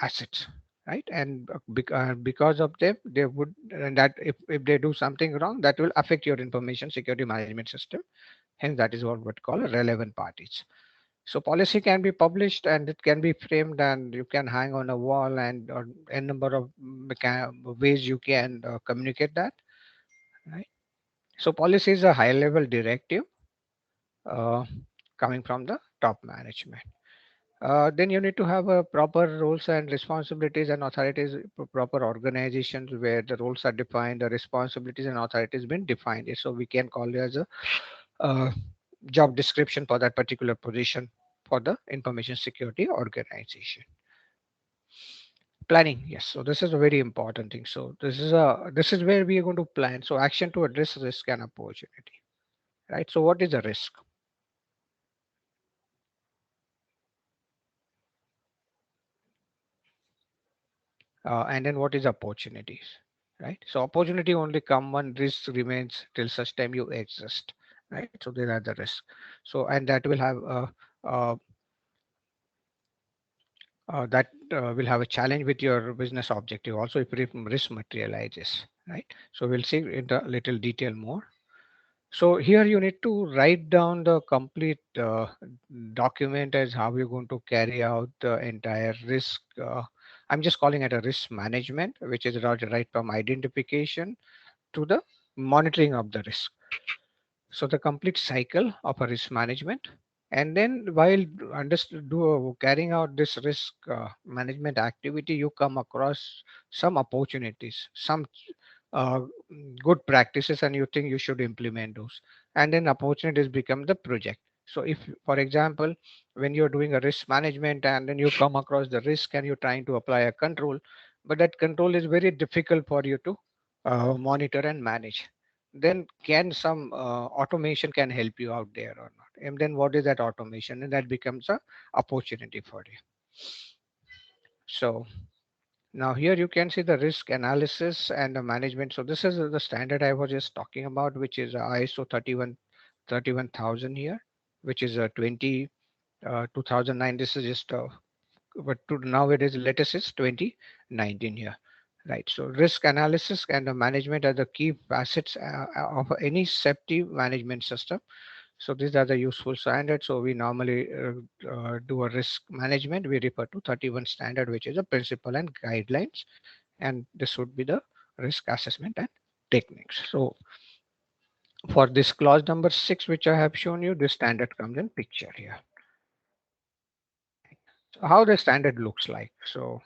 assets, right? And because of them, they would and that if they do something wrong, that will affect your information security management system. Hence, that is what we call relevant parties. So policy can be published and it can be framed and you can hang on a wall and or a number of ways you can communicate that, right? So policy is a high level directive uh, coming from the top management. Then you need to have a proper roles and responsibilities and authorities, proper organizations where the roles are defined, the responsibilities and authorities been defined. So we can call it as a uh, job description for that particular position for the information security organization. Planning, yes. So this is a very important thing. So this is where we are going to plan. So action to address risk and opportunity, right? So what is the risk? And then what is opportunities, right? So opportunity only come when risk remains till such time you exist, right? So there are the risks. So and that will have uh, that will have a challenge with your business objective also if risk materializes, right? So we'll see in the little detail more. So here you need to write down the complete document as how you're going to carry out the entire risk. I'm just calling it a risk management, which is right from identification to the monitoring of the risk. So the complete cycle of a risk management. And then while carrying out this risk management activity, you come across some opportunities, some uh, good practices, and you think you should implement those. And then opportunities become the project. So if, for example, when you're doing a risk management and then you come across the risk and you're trying to apply a control, but that control is very difficult for you to monitor and manage, then can some automation can help you out there or not? And then what is that automation? And that becomes a opportunity for you. So now here you can see the risk analysis and the management. So this is the standard I was just talking about, which is ISO 31000 here, which is a 2009. This is just but to nowadays latest is 2019 here, right? So risk analysis and the management are the key facets of any safety management system. So these are the useful standards. So we normally do a risk management, we refer to 31 standard, which is a principle and guidelines, and this would be the risk assessment and techniques. So for this clause number 6 which I have shown you, this standard comes in picture here. So how the standard looks like. So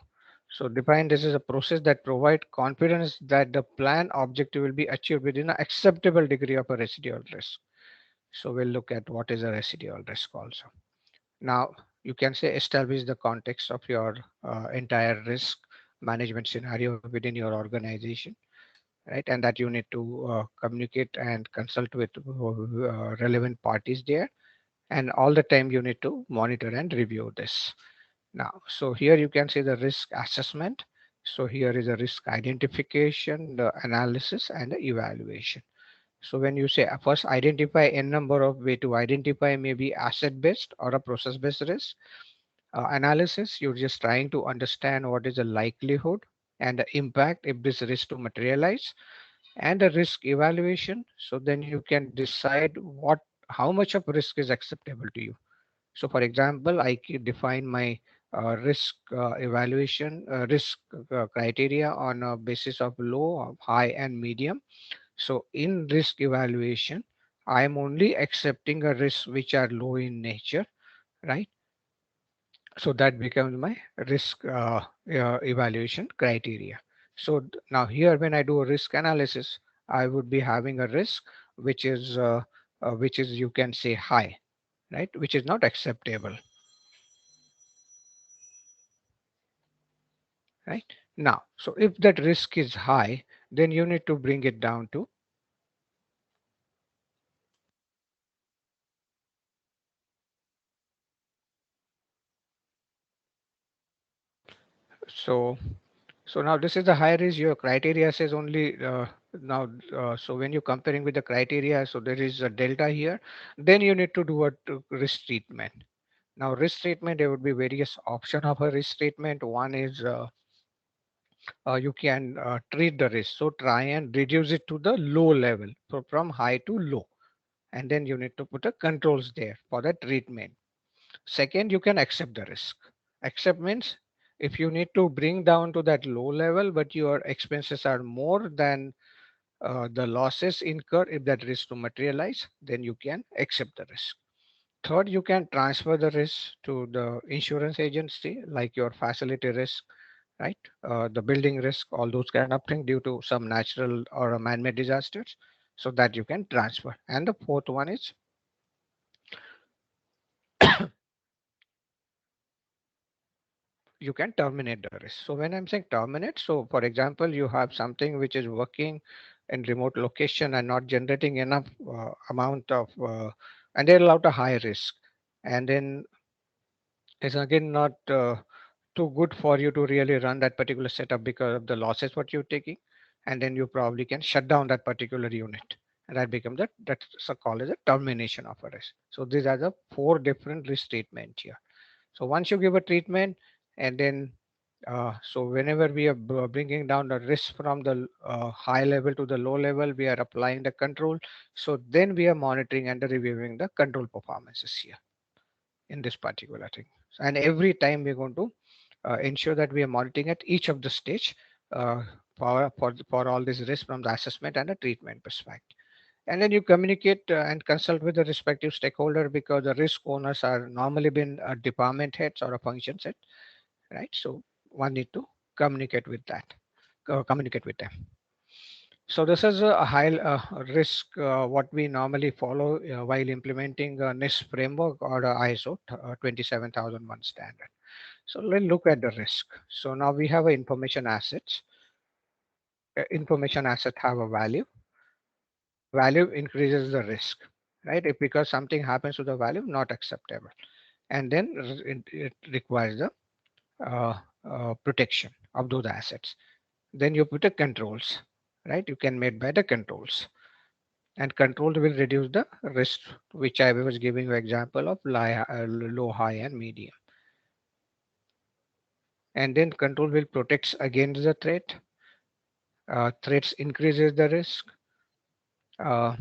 define this is a process that provide confidence that the plan objective will be achieved within an acceptable degree of a residual risk. So we'll look at what is a residual risk also. Now you can say establish the context of your entire risk. management scenario within your organization, right? And that you need to communicate and consult with relevant parties there. And all the time you need to monitor and review this. Now, so here you can see the risk assessment. So here is a risk identification, the analysis and the evaluation. So when you say first identify n number of way to identify maybe asset based or a process based risk. Analysis, you're just trying to understand what is the likelihood and the impact if this risk to materialize, and the risk evaluation. So then you can decide what how much of risk is acceptable to you. So for example, I define my risk evaluation risk criteria on a basis of low, high and medium. So in risk evaluation, I am only accepting a risk which are low in nature, right? So that becomes my risk evaluation criteria. So now here when I do a risk analysis, I would be having a risk which is you can say high, right? Which is not acceptable, right? Now, so if that risk is high, then you need to bring it down to so so now this is the high risk. Your criteria says only now. So when you're comparing with the criteria, so there is a delta here. Then you need to do a risk treatment. Now risk treatment, there would be various option of a risk treatment. One is you can treat the risk. So try and reduce it to the low level, so from high to low, and then you need to put a controls there for the treatment. Second, you can accept the risk. Accept means if you need to bring down to that low level, but your expenses are more than the losses incurred if that risk to materialize, then you can accept the risk. Third, you can transfer the risk to the insurance agency, like your facility risk, right? The building risk, all those kind of things due to some natural or a man-made disasters, so that you can transfer. And the fourth one is you can terminate the risk. So when I'm saying terminate, so for example, you have something which is working in remote location and not generating enough amount of, and they're allowed a high risk. And then it's again not too good for you to really run that particular setup because of the losses what you're taking. And then you probably can shut down that particular unit. And that becomes that's called as a termination of a risk. So these are the four different risk treatment here. So once you give a treatment, and then so whenever we are bringing down the risk from the high level to the low level, we are applying the control. So then we are monitoring and reviewing the control performances here in this particular thing. And every time we're going to ensure that we are monitoring at each of the stage uh, for all this risk from the assessment and the treatment perspective. And then you communicate and consult with the respective stakeholder, because the risk owners are normally been department heads or a function set, right? So one need to communicate with that, communicate with them. So this is a high risk what we normally follow while implementing NIST framework or ISO 27001 standard. So let's look at the risk. So now we have a information assets. Information asset have a value. Value increases the risk, right? If because something happens to the value, not acceptable, and then it requires the protection of those assets. Then you put the controls, right? You can make better controls, and control will reduce the risk, which I was giving you example of low, high, and medium. And then control will protect against the threat. Threats increases the risk. Uh,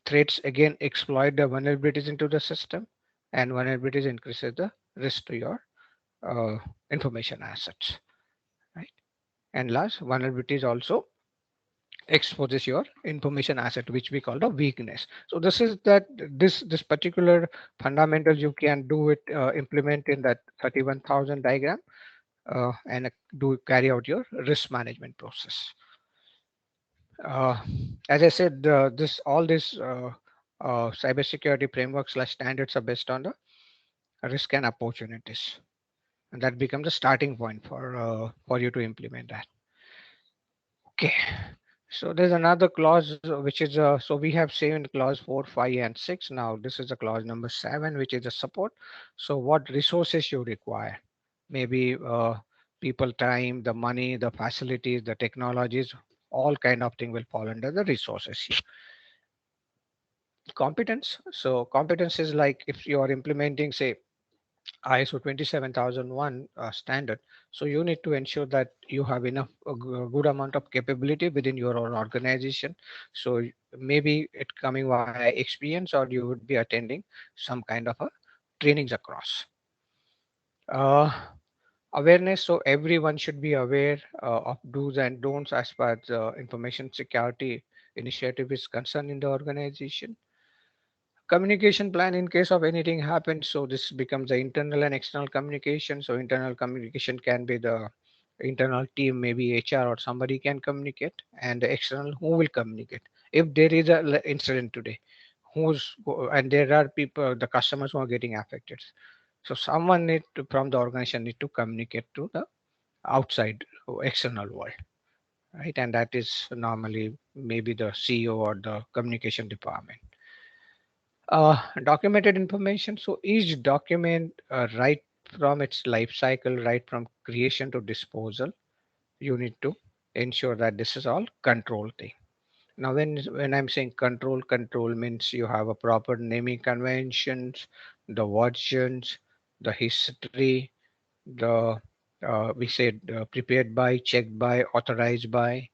Threats again exploit the vulnerabilities into the system, and vulnerabilities increases the risk to your uh, information assets, right? And last, vulnerabilities also exposes your information asset, which we call the weakness. So this is that this particular fundamental you can do it implement in that 31,000 diagram and do carry out your risk management process. uh, as I said, this all this cybersecurity framework slash standards are based on the risk and opportunities, and that becomes the starting point for you to implement that. Okay. So there's another clause which is so we have seen clause 4, 5, and 6. Now this is the clause number 7, which is the support. So what resources you require? Maybe people, time, the money, the facilities, the technologies, all kind of thing will fall under the resources here. Competence. So competence is like if you are implementing, say, ISO 27001 standard. So you need to ensure that you have enough good amount of capability within your own organization. So maybe it coming via experience, or you would be attending some kind of a trainings across. Uh, Awareness. So everyone should be aware of do's and don'ts as far as information security initiative is concerned in the organization. Communication plan in case of anything happens, so this becomes the internal and external communication. So internal communication can be the internal team, maybe HR or somebody can communicate, and the external, who will communicate if there is a incident today, and there are people, the customers who are getting affected. So someone need to, from the organization, need to communicate to the outside or external world, right? And that is normally maybe the CEO or the communication department. Documented information. So each document, right from its life cycle, right from creation to disposal, you need to ensure that this is all control thing. Now, when I'm saying control means you have a proper naming conventions, the versions, the history, the we said prepared by, checked by, authorized by,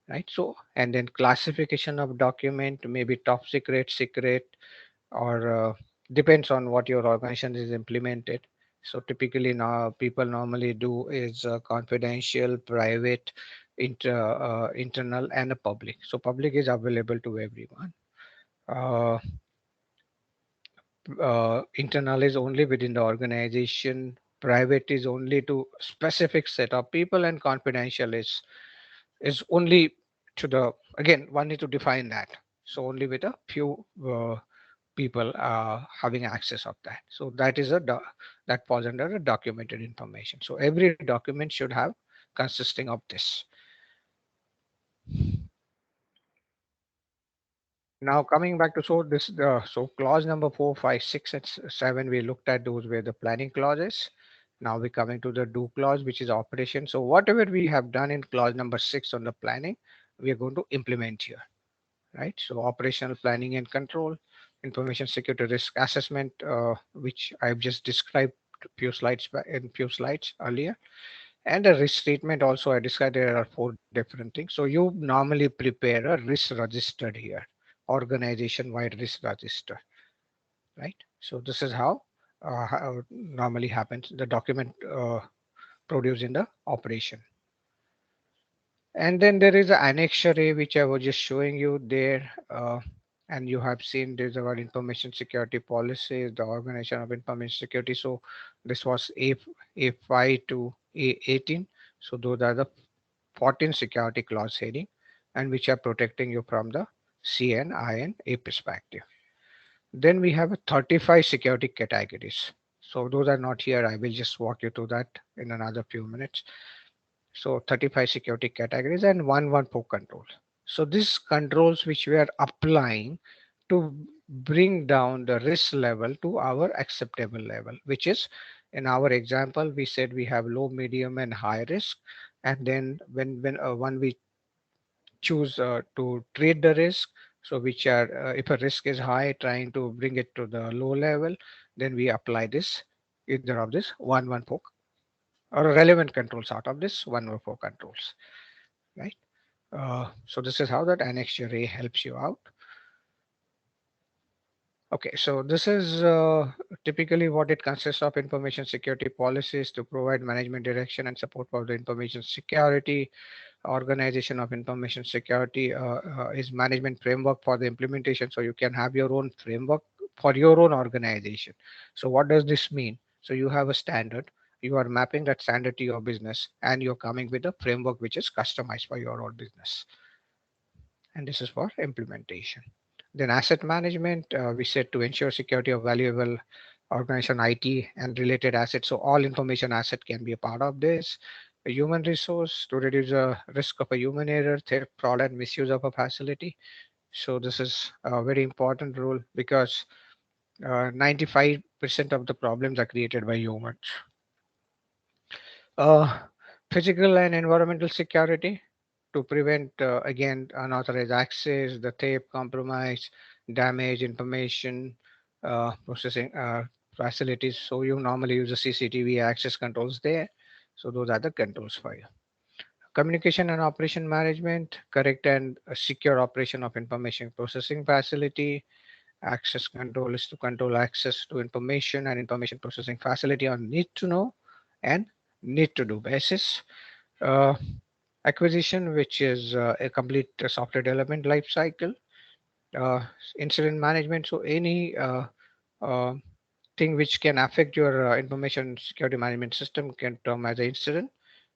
right? So, and then classification of document, maybe top secret, secret, or depends on what your organization is implemented. So typically now people normally do is confidential, private, internal, and a public. So public is available to everyone. uh, Internal is only within the organization, private is only to specific set of people, and confidential is only to the, again, one need to define that. So only with a few people having access of that. So that is that falls under the documented information. So every document should have consisting of this. Now coming back to, so this so clause number 4, 5, 6, and 7, we looked at those were the planning clauses. Now we're coming to the do clause, which is operation. So whatever we have done in clause number 6 on the planning, we are going to implement here, right? So operational planning and control, information security risk assessment, which I've just described few slides earlier, and a risk statement also I described. There are 4 different things. So you normally prepare a risk register here, organization wide risk register, right? So this is how normally happens. The document produced in the operation. And then there is an annexure A, which I was just showing you there. And you have seen there's about information security policies, the organization of information security. So this was A5 to A18. So those are the 14 security clause heading, and which are protecting you from the CN, IN, A perspective. Then we have a 35 security categories. So those are not here. I will just walk you through that in another few minutes. So 35 security categories and 114 controls. So these controls which we are applying to bring down the risk level to our acceptable level, which is, in our example, we said we have low, medium, and high risk. And then when we choose to trade the risk, so which are if a risk is high, trying to bring it to the low level, then we apply this, either of this 114 or relevant controls out of this 114 controls, right? So this is how that annexure A helps you out. Okay, so this is typically what it consists of: information security policies to provide management direction and support for the information security. Organization of information security is management framework for the implementation. So you can have your own framework for your own organization. So what does this mean? So you have a standard, you are mapping that standard to your business, and you're coming with a framework which is customized for your own business. And this is for implementation. Then asset management, we said to ensure security of valuable organization, IT, and related assets. So all information asset can be a part of this. A human resource to reduce the risk of a human error, theft, fraud, and misuse of a facility. So this is a very important role because 95% of the problems are created by humans. Uh, Physical and environmental security to prevent, again, unauthorized access, the tape compromise, damage, information processing facilities. So you normally use the CCTV access controls there. So those are the controls for you. Communication and operation management, correct and secure operation of information processing facility. Access control is to control access to information and information processing facility on need to know and need to do basis. Uh, Acquisition, which is a complete software development life cycle. uh, Incident management, so any uh, thing which can affect your information security management system can term as an incident.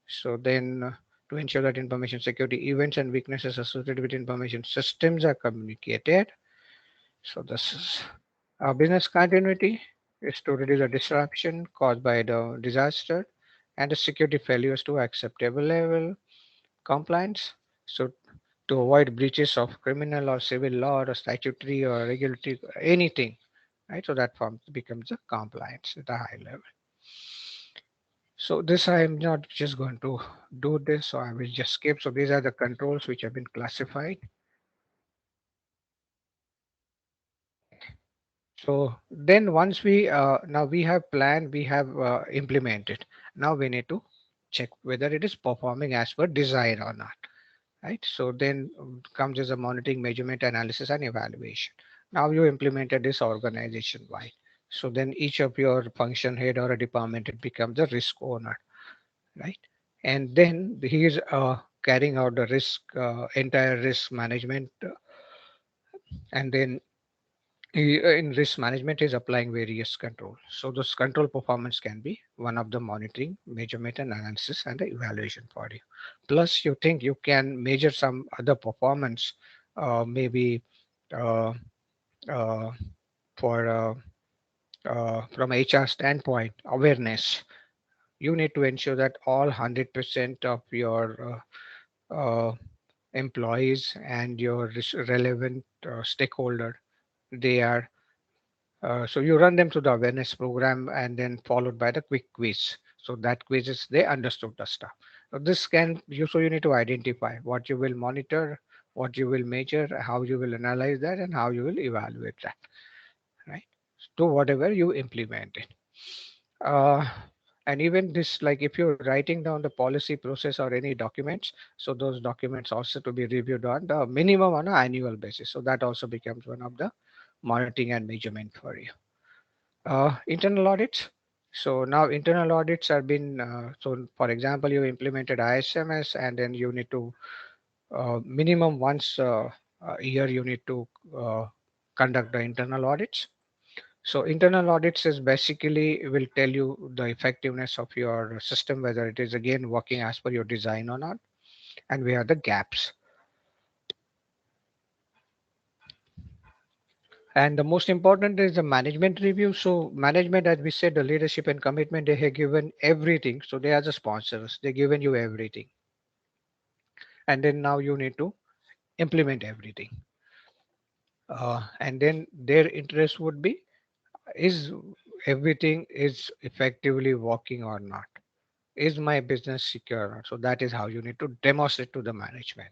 So then to ensure that information security events and weaknesses associated with information systems are communicated. So this is business continuity is to reduce the disruption caused by the disaster and the security failures to acceptable level. Compliance, so to avoid breaches of criminal or civil law or statutory or regulatory anything, right? So that form becomes a compliance at a high level. So this I am not just going to do this, so I will just skip. So these are the controls which have been classified. So then once we now we have planned, we have implemented. Now we need to check whether it is performing as per design or not, right? So then comes as a monitoring, measurement, analysis, and evaluation. Now you implemented this organization wide. So then each of your function head or a department, it becomes a risk owner, right? And then he is carrying out the risk, entire risk management, and then in risk management is applying various control. So this control performance can be one of the monitoring, measurement, and analysis and the evaluation for you. Plus, you think you can measure some other performance, maybe uh, uh, for from HR standpoint, awareness. You need to ensure that all 100% of your employees and your relevant stakeholder, they are so you run them through the awareness program and then followed by the quick quiz. So that quizzes they understood the stuff. So this can you so you need to identify what you will monitor, what you will measure, how you will analyze that, and how you will evaluate that, right? To whatever you implement it. Uh, and even this, like if you're writing down the policy process or any documents, so those documents also to be reviewed on the minimum on an annual basis. So that also becomes one of the monitoring and measurement for you. Internal audits. So now internal audits are been, so for example, you implemented ISMS and then you need to minimum once a year you need to uh, conduct the internal audits. So internal audits is basically will tell you the effectiveness of your system, whether it is again working as per your design or not, and where are the gaps. And the most important is the management review. So management, as we said, the leadership and commitment, they have given everything. So they are the sponsors. They've given you everything. And then now you need to implement everything. And then their interest would be, is everything is effectively working or not? Is my business secure or not? So that is how you need to demonstrate to the management,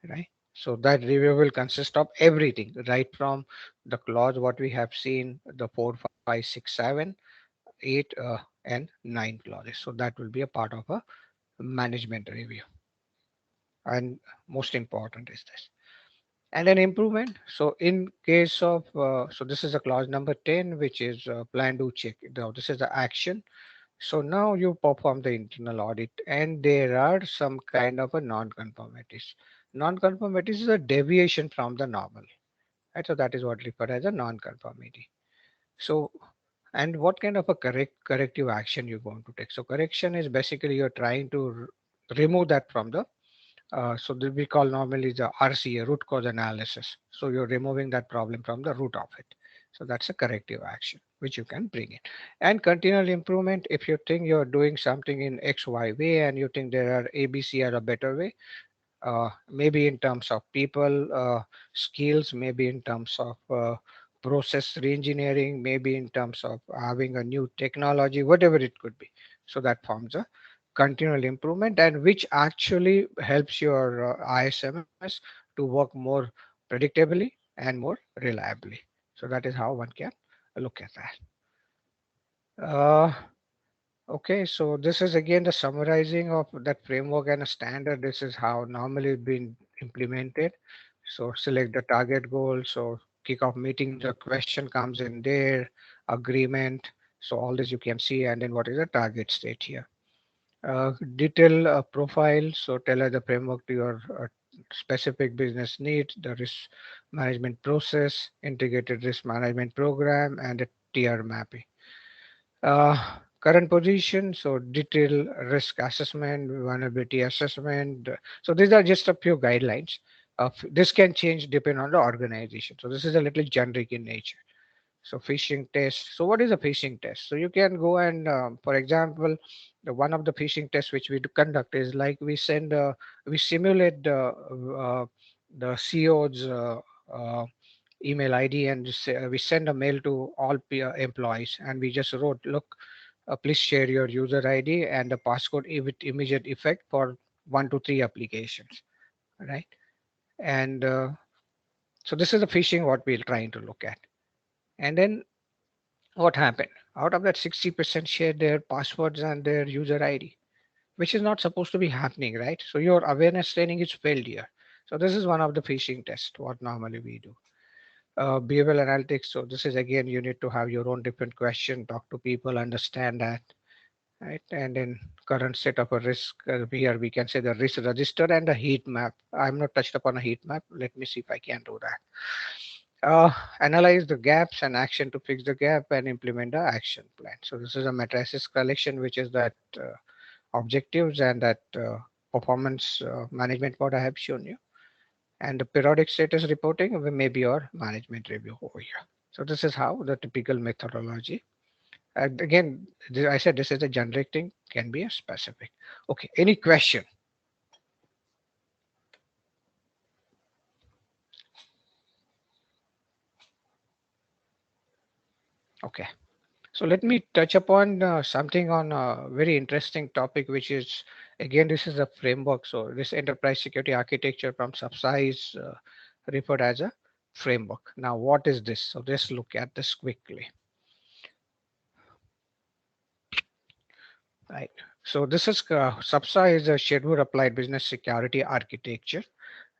right? So that review will consist of everything, right from the clause what we have seen, the 4, 5, 6, 7, 8, and 9 clauses. So that will be a part of a management review. And most important is this. And an improvement. So in case of, so this is a clause number 10, which is plan, do, check. Now this is the action. So now you perform the internal audit and there are some kind of a non-conformities. Non-conformities is a deviation from the normal. Right? So that is what referred as a non-conformity. So, and what kind of a corrective action you're going to take? So correction is basically you're trying to remove that from the, so that we call normally the RCA, root cause analysis. So you're removing that problem from the root of it. So that's a corrective action which you can bring in. And continual improvement, if you think you're doing something in XY way and you think there are ABC are a better way, maybe in terms of people skills, maybe in terms of process reengineering, maybe in terms of having a new technology, whatever it could be. So that forms a continual improvement, and which actually helps your ISMS to work more predictably and more reliably. So that is how one can look at that. Okay, so this is again the summarizing of that framework and a standard. This is how normally been implemented. So select the target goal. So kickoff meeting, the question comes in there, agreement. So all this you can see, and then what is the target state here? Detail profile. So tailor the framework to your specific business needs, the risk management process, integrated risk management program, and a tier mapping. Uh, Current position, so detail risk assessment, vulnerability assessment. So these are just a few guidelines. This can change depending on the organization. So this is a little generic in nature. So phishing test. So what is a phishing test? So you can go and, for example, one of the phishing tests which we do conduct is like we simulate the CEO's email ID, and we send a mail to all employees, and we just wrote, look, please share your user ID and the passcode with immediate effect for 1 to 3 applications, right? And so this is the phishing what we're trying to look at. And then what happened? Out of that, 60% shared their passwords and their user ID, which is not supposed to be happening, right? So your awareness training is failed here. So this is one of the phishing tests, what normally we do. Behavioral analytics. So this is again, you need to have your own different question, talk to people, understand that, right? And then current state of a risk. Here we can say the risk register and the heat map. I'm not touched upon a heat map. Let me see if I can do that. Analyze the gaps and action to fix the gap and implement the action plan. So this is a matrices collection, which is that objectives and that performance management what I have shown you. And the periodic status reporting may be your management review over here. So this is how the typical methodology. And again, I said this is a generic thing, can be a specific. Okay, any question? Okay. So let me touch upon something on a very interesting topic, which is, again, this is a framework. So this enterprise security architecture from SAPSA is referred as a framework. Now, what is this? So let's look at this quickly. Right. So this is SAPSA is a schedule applied business security architecture,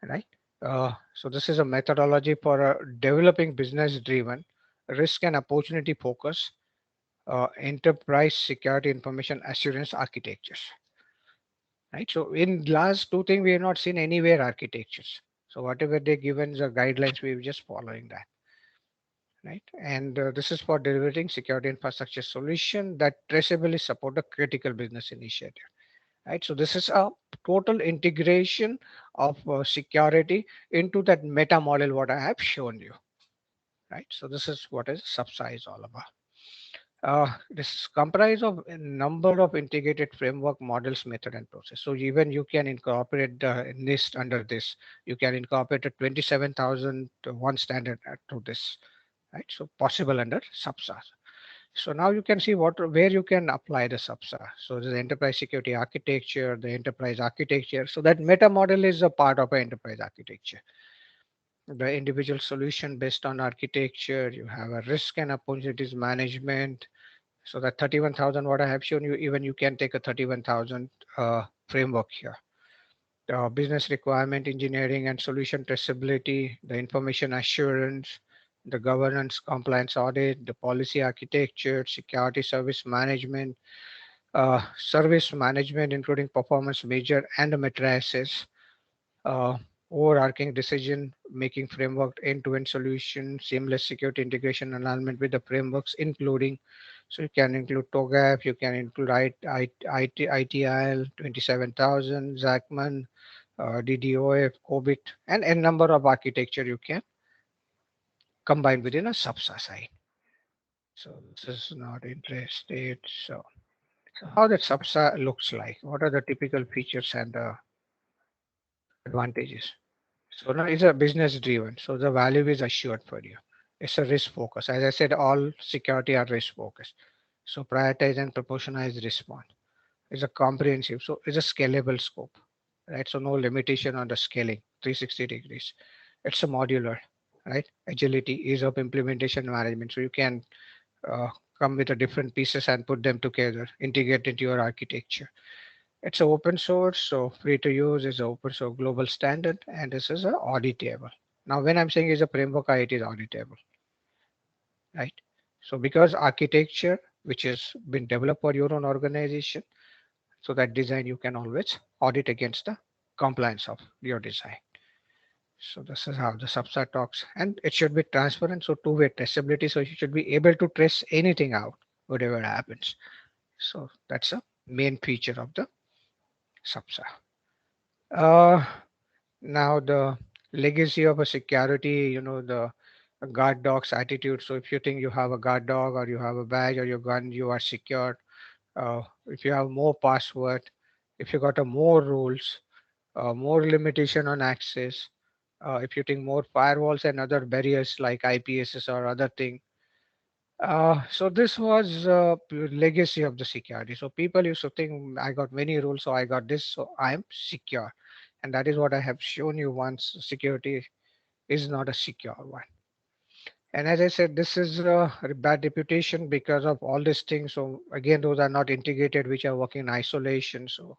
right? So this is a methodology for developing business driven risk and opportunity focus enterprise security information assurance architectures, right? So in last two things, we have not seen anywhere architectures. So whatever they given the guidelines, we're just following that, right? And this is for delivering security infrastructure solution that traceably support the critical business initiative, right? So this is a total integration of security into that meta model what I have shown you, right? So this is what is SAPSA is all about. This is comprised of a number of integrated framework models, method, and process. So even you can incorporate the NIST under this. You can incorporate a 27,001 standard to this, right? So possible under SAPSA. So now you can see where you can apply the SAPSA. So the enterprise security architecture, the enterprise architecture. So that meta model is a part of an enterprise architecture. The individual solution based on architecture, you have a risk and opportunities management. So that 31,000 what I have shown you, even you can take a 31,000 framework here. The business requirement engineering and solution traceability, the information assurance, the governance compliance audit, the policy architecture, security service management, including performance measure and the matrices, uh, overarching decision making framework, end-to-end solution, seamless security integration alignment with the frameworks, including, so you can include TOGAF, you can include ITIL 27,000, ZACMAN, DDoF, COBIT, and a number of architecture you can combined within a SAPSA site. So this is not interested. So how that SAPSA looks like? What are the typical features and advantages? So now it's a business driven. So the value is assured for you. It's a risk focus. As I said, all security are risk focused. So prioritize and proportionalize response. It's a comprehensive. So it's a scalable scope, right? So no limitation on the scaling, 360 degrees. It's a modular, right? Agility, ease of implementation management. So you can uh, come with the different pieces and put them together, integrate into your architecture. It's a open source, so free to use. Is open source global standard, and this is a auditable. Now, when I'm saying is a framework, it is auditable, right? So because architecture, which has been developed for your own organization, so that design you can always audit against the compliance of your design. So this is how the subset talks, and it should be transparent. So two-way traceability. So you should be able to trace anything out, whatever happens. So that's a main feature of the subset. Uh, Now the legacy of a security, the guard dog's attitude. So if you think you have a guard dog or you have a badge or your gun, you are secure. If you have more password, if you got a more rules, more limitation on access, if you think more firewalls and other barriers like IPSs or other thing. So this was legacy of the security. So people used to think I got many rules, so I got this, so I am secure, and that is what I have shown you once. Security is not a secure one. And as I said, this is a bad reputation because of all these things. So again, those are not integrated, which are working in isolation. So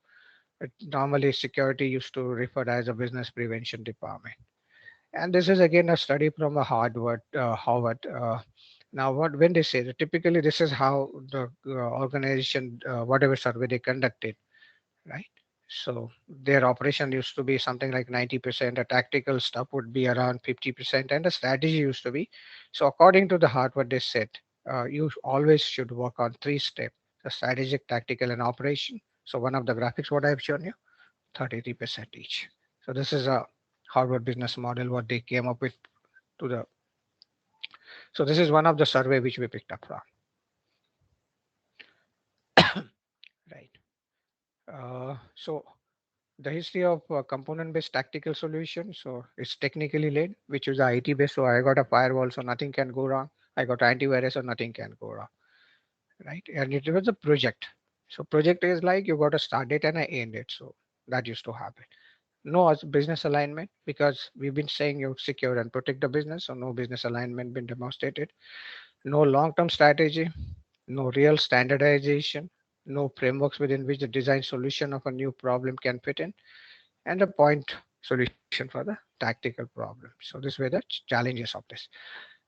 normally security used to refer as a business prevention department. And this is again a study from a Harvard. Now, what when they say that typically this is how the organization, whatever survey they conducted, right? So their operation used to be something like 90%. The tactical stuff would be around 50%, and the strategy used to be. So according to the Harvard, they said you always should work on three steps: the strategic, tactical, and operation. So one of the graphics, what I've shown you, 33% each. So this is a Harvard business model what they came up with to the. So this is one of the survey which we picked up from. Right. So the history of component-based tactical solution. So it's technically led, which is IT-based. So I got a firewall, so nothing can go wrong. I got antivirus, so nothing can go wrong. Right. And it was a project. So project is like you got a start date and an end date. So that used to happen. No business alignment because we've been saying you secure and protect the business. So no business alignment been demonstrated. No long-term strategy, no real standardization, no frameworks within which the design solution of a new problem can fit in, and a point solution for the tactical problem. So this were the challenges of this.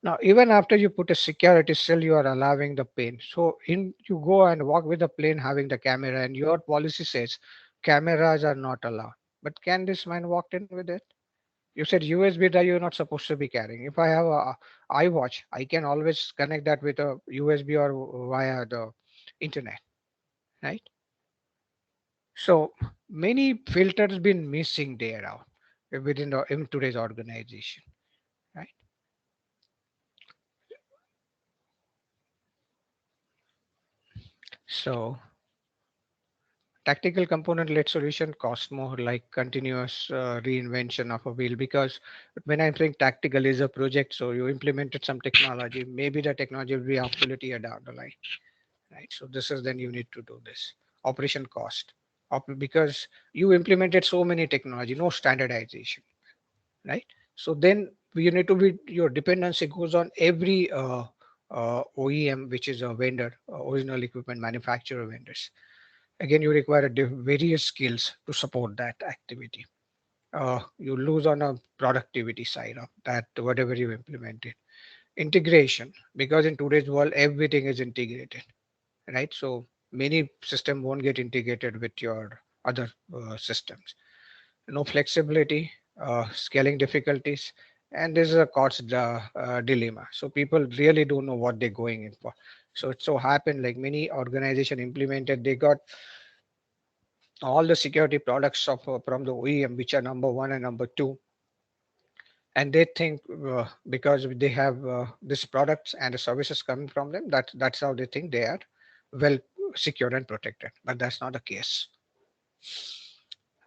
Now, even after you put a security, still you are allowing the plane. So in you go and walk with the plane having the camera, and your policy says cameras are not allowed. But can this man walk in with it? You said USB drive you're not supposed to be carrying. If I have a iWatch, I can always connect that with a USB or via the internet, right? So many filters been missing there out within the in today's organization, right? So tactical component led solution cost more like continuous reinvention of a wheel because when I'm saying tactical is a project, so you implemented some technology, maybe the technology will be obsolete year down the line, right? So this is then you need to do this operation cost because you implemented so many technology, no standardization, right? So then you need to be your dependency goes on every OEM, which is a vendor, original equipment manufacturer vendors. Again, you require various skills to support that activity. You lose on a productivity side of that, whatever you implemented. Integration, because in today's world, everything is integrated, right? So many system won't get integrated with your other systems. No flexibility, scaling difficulties, and this is a cost dilemma. So people really don't know what they're going in for. So it so happened like many organization implemented, they got all the security products of from the OEM, which are number one and number two, and they think because they have these products and the services coming from them, that's how they think they are well secured and protected, but that's not the case.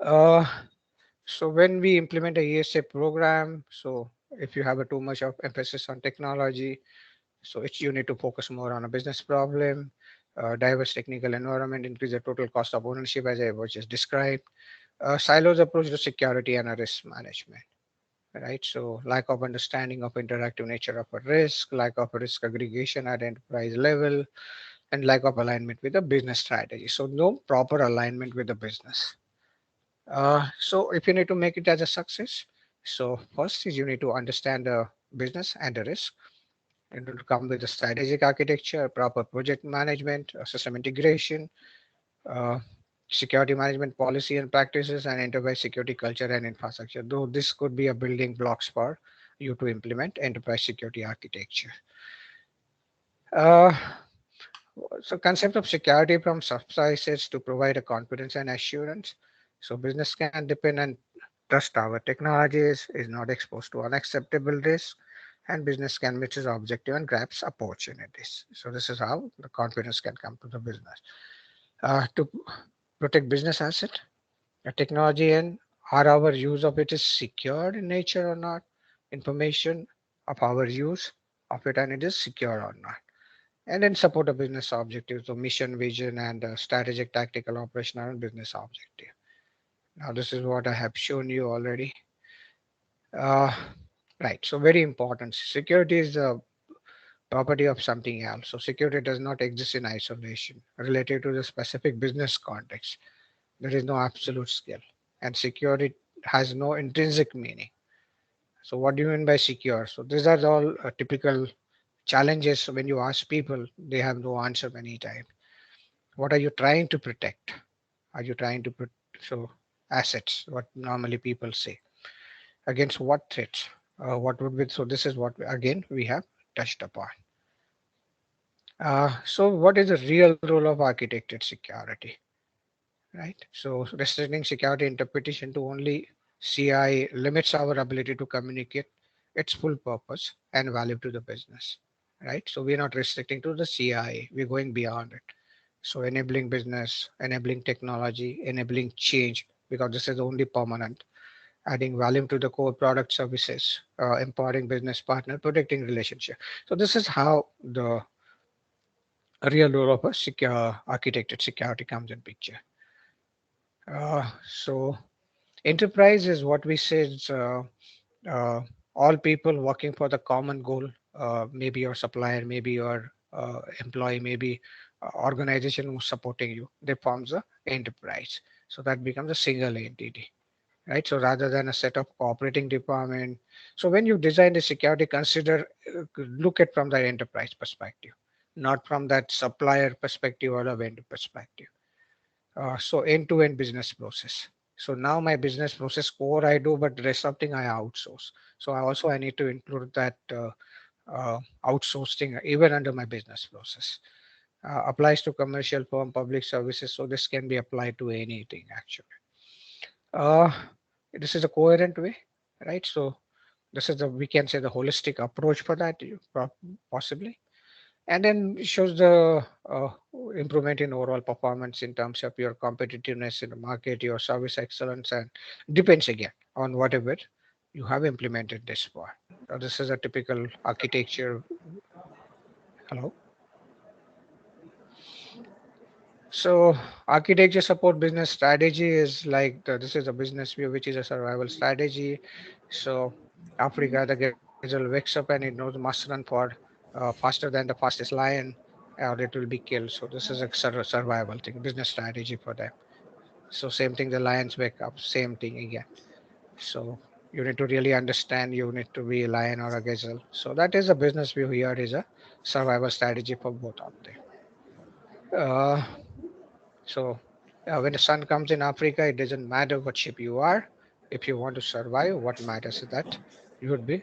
uh, so when we implement a ESA program, so if you have a too much of emphasis on technology, so it's you need to focus more on a business problem. Diverse technical environment increase the total cost of ownership, as I was just described. Silos approach to security and a risk management, right? So lack of understanding of interactive nature of a risk, lack of risk aggregation at enterprise level, and lack of alignment with the business strategy. So no proper alignment with the business. So if you need to make it as a success, so first is you need to understand the business and the risk. You need to come with a strategic architecture, proper project management, system integration, uh, security management policy and practices, and enterprise security culture and infrastructure. Though this could be a building blocks for you to implement enterprise security architecture. Uh, so concept of security from subsizes to provide a confidence and assurance. So business can depend and trust our technologies, is not exposed to unacceptable risk, and business can meet its objective and grabs opportunities. So this is how the confidence can come to the business. To protect business asset, the technology, and are our use of it is secured in nature or not, information of our use of it and it is secure or not, and then support of business objectives, so mission, vision, and strategic, tactical, operational, and business objective. Now, this is what I have shown you already. Uh, right. So, very important. Security is the property of something else. So, security does not exist in isolation. Related to the specific business context, there is no absolute skill, and security has no intrinsic meaning. So, what do you mean by secure? So, these are all typical challenges. So when you ask people, they have no answer many times. What are you trying to protect? Are you trying to so assets? What normally people say, against what threats? What would be so? This is what again we have touched upon. So what is the real role of architected security? Right. So restricting security interpretation to only CI limits our ability to communicate its full purpose and value to the business. Right. So we're not restricting to the CI. We're going beyond it. So enabling business, enabling technology, enabling change, because this is only permanent, adding value to the core product services, empowering business partner, protecting relationship. So this is how the real role of a secure architected security comes in picture. So enterprise is what we said, uh, all people working for the common goal, maybe your supplier, maybe your employee, maybe organization who's supporting you, they forms the enterprise. So that becomes a single entity, right? So rather than a set of cooperating department. So when you design the security, consider, look at from the enterprise perspective, not from that supplier perspective or the vendor perspective. So end-to-end business process. So now my business process core I do, but the rest of thing I outsource. So I need to include that outsourcing even under my business process. Applies to commercial firm, public services. So this can be applied to anything actually. Uh, this is a coherent way, right? So this is the, we can say, the holistic approach for that, possibly. And then it shows the improvement in overall performance in terms of your competitiveness in the market, your service excellence, and depends again on whatever you have implemented this for. So this is a typical architecture. Hello. So architecture support business strategy is like this is a business view, which is a survival strategy. So Africa, the gazelle wakes up and it knows must run for faster than the fastest lion, or it will be killed. So this is a survival thing, business strategy for them. So same thing, the lions wake up, same thing again. So you need to really understand. You need to be a lion or a gazelle. So that is a business view. Here is a survival strategy for both of them. Uh, So when the sun comes in Africa, it doesn't matter what shape you are. If you want to survive, what matters is that you would be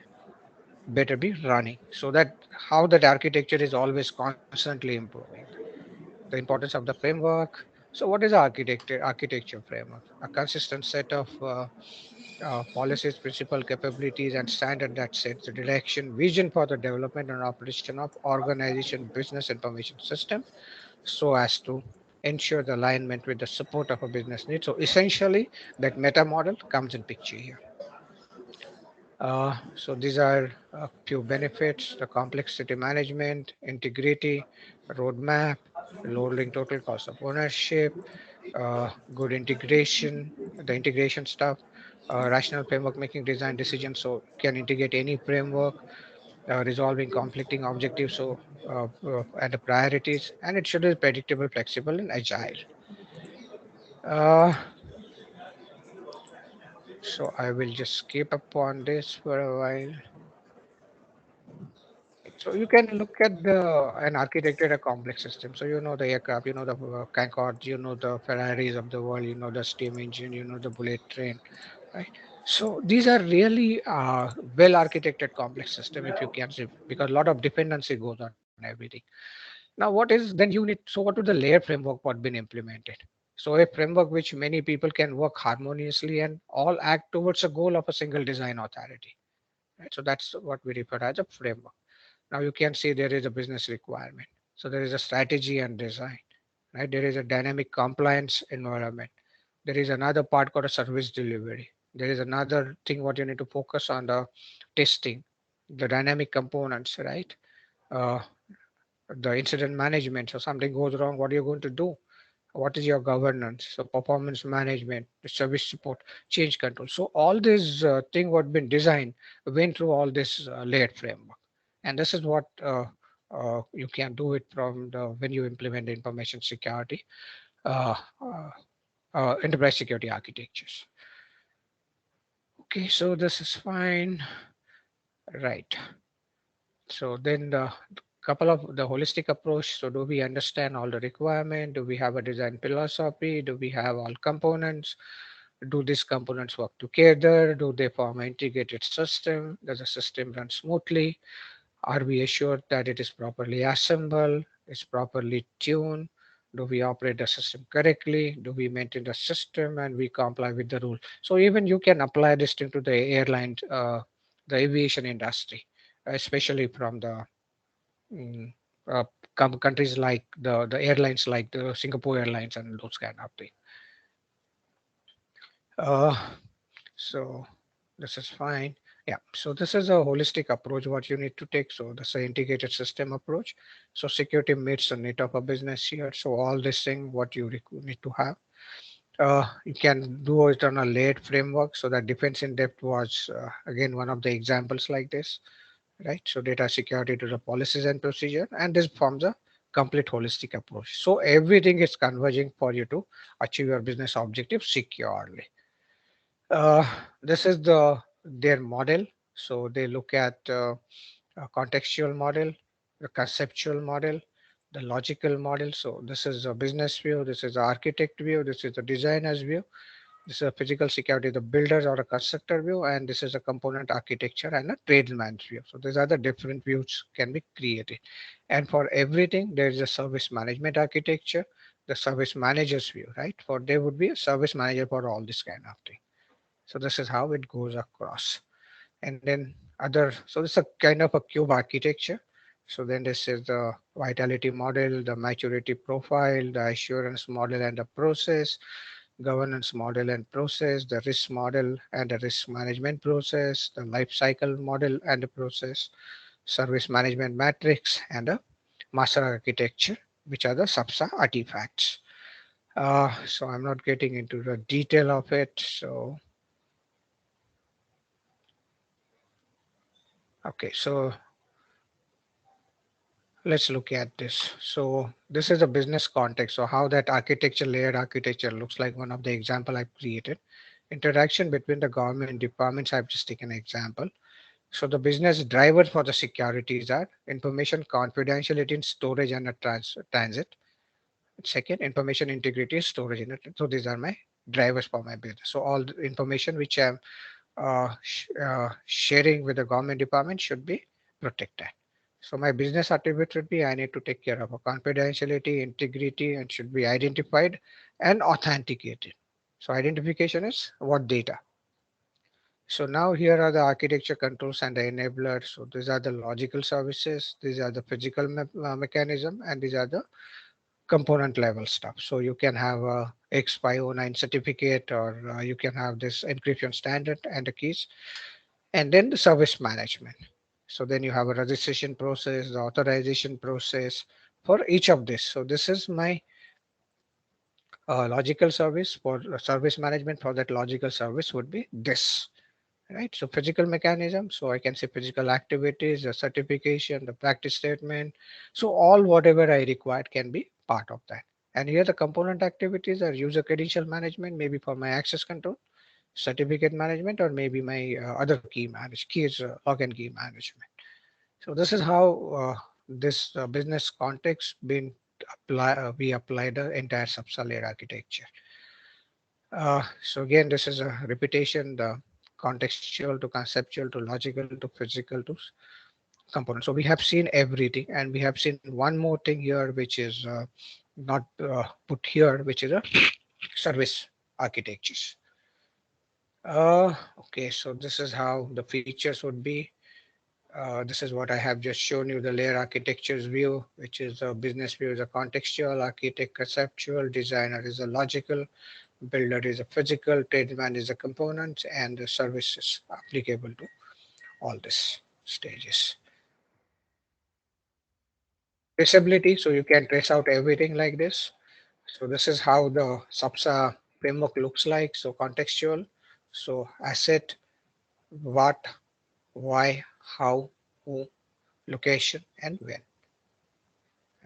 better be running. So that how that architecture is always constantly improving. The importance of the framework. So what is architecture? Architecture framework? A consistent set of policies, principle, capabilities, and standard that sets the direction, vision for the development and operation of organization business information system, so as to ensure the alignment with the support of a business need. So essentially, that meta model comes in picture here. So these are a few benefits: the complexity management, integrity, roadmap, lowering total cost of ownership, good integration, the integration stuff, rational framework making design decisions. So can integrate any framework, resolving conflicting objectives. So and the priorities, and it should be predictable, flexible, and agile. Uh, so I will just skip upon this for a while. So you can look at an architected a complex system. So you know the aircraft, you know the Concorde, you know the Ferraris of the world, you know the steam engine, you know the bullet train, right? So these are really well architected complex system, if you can say, because a lot of dependency goes on everything. Now, what is then you need? So what would the layer framework what been implemented? So a framework which many people can work harmoniously and all act towards a goal of a single design authority. Right? So that's what we refer as a framework. Now you can see there is a business requirement. So there is a strategy and design, right? There is a dynamic compliance environment. There is another part called a service delivery. There is another thing what you need to focus on, the testing, the dynamic components, right? Uh, the incident management. So something goes wrong, what are you going to do? What is your governance? So performance management, the service support, change control. So all this thing what been designed went through all this layered framework, and this is what you can do it from the when you implement the information security, uh, uh, enterprise security architectures. Okay, so this is fine, right? So then the couple of the holistic approach. So do we understand all the requirement? Do we have a design philosophy? Do we have all components? Do these components work together? Do they form an integrated system? Does the system run smoothly? Are we assured that it is properly assembled? Is properly tuned? Do we operate the system correctly? Do we maintain the system and we comply with the rule? So even you can apply this thing to the airline, the aviation industry, especially from the mm, uh, countries like the airlines like the Singapore Airlines and those kind of thing. Uh, so this is fine. Yeah. So this is a holistic approach what you need to take. So this is an integrated system approach. So security meets the need of a business here. So all this thing what you need to have. You can do it on a layered framework. So that defense in depth was again one of the examples like this, right? So data security to the policies and procedure, and this forms a complete holistic approach. So everything is converging for you to achieve your business objective securely. Uh, this is their model. So they look at a contextual model, the conceptual model, the logical model. So this is a business view, this is the architect view, this is the designer's view, this is a physical security, the builders or a constructor view, and this is a component architecture and a tradesman's view. So these are the different views can be created. And for everything, there is a service management architecture, the service manager's view, right? For there would be a service manager for all this kind of thing. So this is how it goes across. And then other, so this is a kind of a cube architecture. So then this is the vitality model, the maturity profile, the assurance model and the process, governance model and process, the risk model and the risk management process, the life cycle model and the process, service management matrix, and a master architecture, which are the subsa artifacts. So I'm not getting into the detail of it. So okay, so let's look at this. So this is a business context. So how that architecture, layered architecture looks like, one of the example I've created. Interaction between the government departments, I've just taken an example. So the business drivers for the securities are information confidentiality in storage and a transit. Second, information integrity, storage. So these are my drivers for my business. So all the information which I'm sharing with the government department should be protected. So my business attribute should be I need to take care of a confidentiality, integrity, and should be identified and authenticated. So identification is what data. So now here are the architecture controls and the enablers. So these are the logical services, these are the physical mechanism, and these are the component level stuff. So you can have a X509 certificate, or you can have this encryption standard and the keys, and then the service management. So then you have a registration process, the authorization process for each of this. So this is my logical service. For service management for that logical service would be this. Right, so physical mechanism, so I can say physical activities, the certification, the practice statement, so all whatever I required can be part of that. And here the component activities are user credential management, maybe for my access control, certificate management, or maybe my other keys, login key management. So this is how this business context been we applied the entire subsol layer architecture. So again, this is a repetition, the contextual to conceptual to logical to physical to component. So we have seen everything, and we have seen one more thing here, which is not put here, which is a service architectures. Okay, so this is how the features would be. This is what I have just shown you, the layer architectures view, which is a business view is a contextual, architect conceptual, designer is a logical, builder is a physical, tradesman is a component, and the service is applicable to all these stages. Traceability, so you can trace out everything like this. So this is how the SAPSA framework looks like. So contextual, so asset, what, why, how, who, location, and when.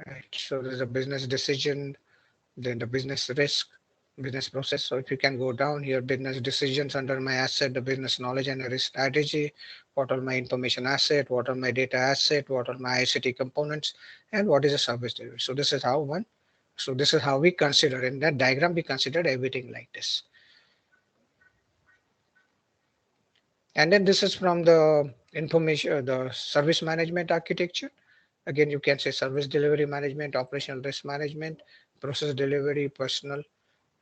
Right. So there's a business decision, then the business risk, business process. So if you can go down here, business decisions under my asset, the business knowledge and risk strategy, what are my information asset, what are my data asset, what are my ICT components, and what is the service delivery. So this is how one, so this is how we consider in that diagram, we considered everything like this. And then this is from the information, the service management architecture. Again, you can say service delivery management, operational risk management, process delivery, personal,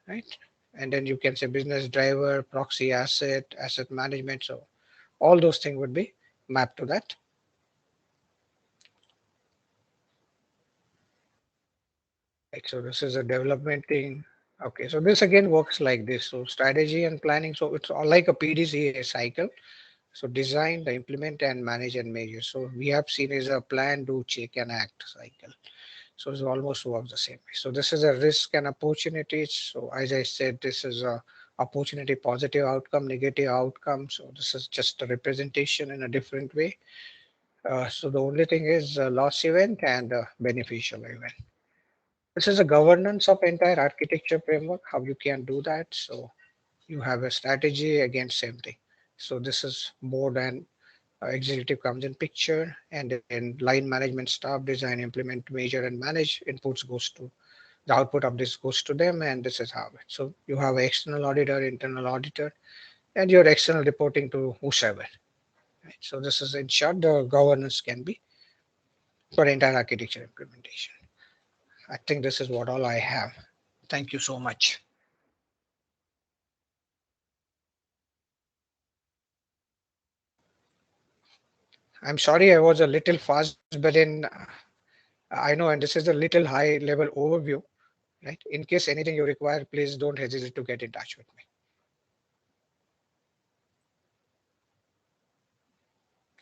right? And then you can say business driver, proxy asset, asset management. So all those things would be mapped to that. Like, so this is a development thing. Okay, so this again works like this. So strategy and planning. So it's all like a PDCA cycle. So design, the implement and manage and measure. So we have seen is a plan, do, check and act cycle. So it almost works the same way. So this is a risk and opportunities. So as I said, this is a opportunity, positive outcome, negative outcome. So this is just a representation in a different way. So the only thing is loss event and beneficial event. This is a governance of entire architecture framework, how you can do that. So you have a strategy, again, same thing. So this is board and executive comes in picture, and then line management, staff, design, implement, measure and manage. Inputs goes to the output of this goes to them, and this is how it. So you have an external auditor, internal auditor, and your external reporting to whosoever. Right? So this is in short the governance can be for entire architecture implementation. I think this is what all I have. Thank you so much. I'm sorry I was a little fast, but in I know, and this is a little high level overview, right? In case anything you require, please don't hesitate to get in touch with me.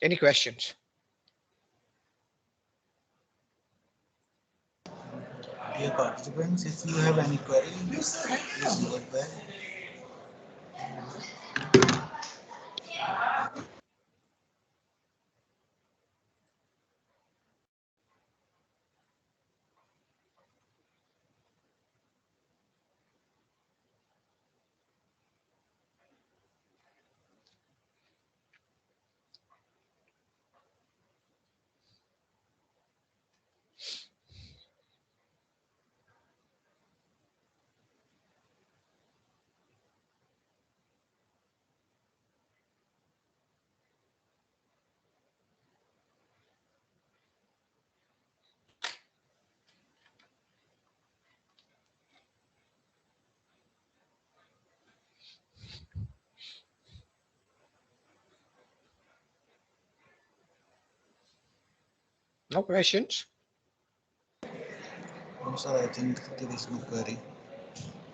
Any questions? Dear participants, if you have any queries, please go ahead. No questions? No, sir, I think there is no query.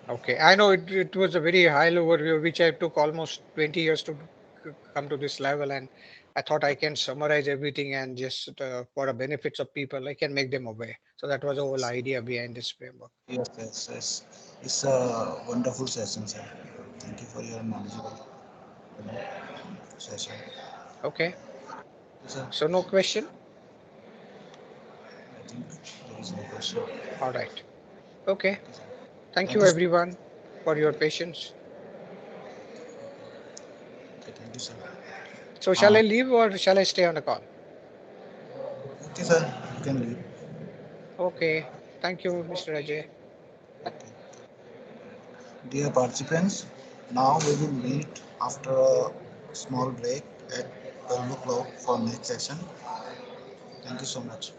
Okay, I know it was a very high overview, which I took almost 20 years to come to this level, and I thought I can summarize everything and just for the benefits of people, I can make them aware. So that was the whole idea behind this framework. Yes, yes, yes. It's a wonderful session, sir. Thank you for your knowledgeable session. Okay, Yes, sir, so no question. I think there is no question. All right. Okay. Thank Thank you, you, sir. everyone, for your patience. Okay, thank you, sir. So shall I leave or shall I stay on the call? Okay, sir, you can leave. Okay. Thank you, Mr. Ajay. Dear participants, now we will meet after a small break at 12 o'clock for next session. Thank you so much.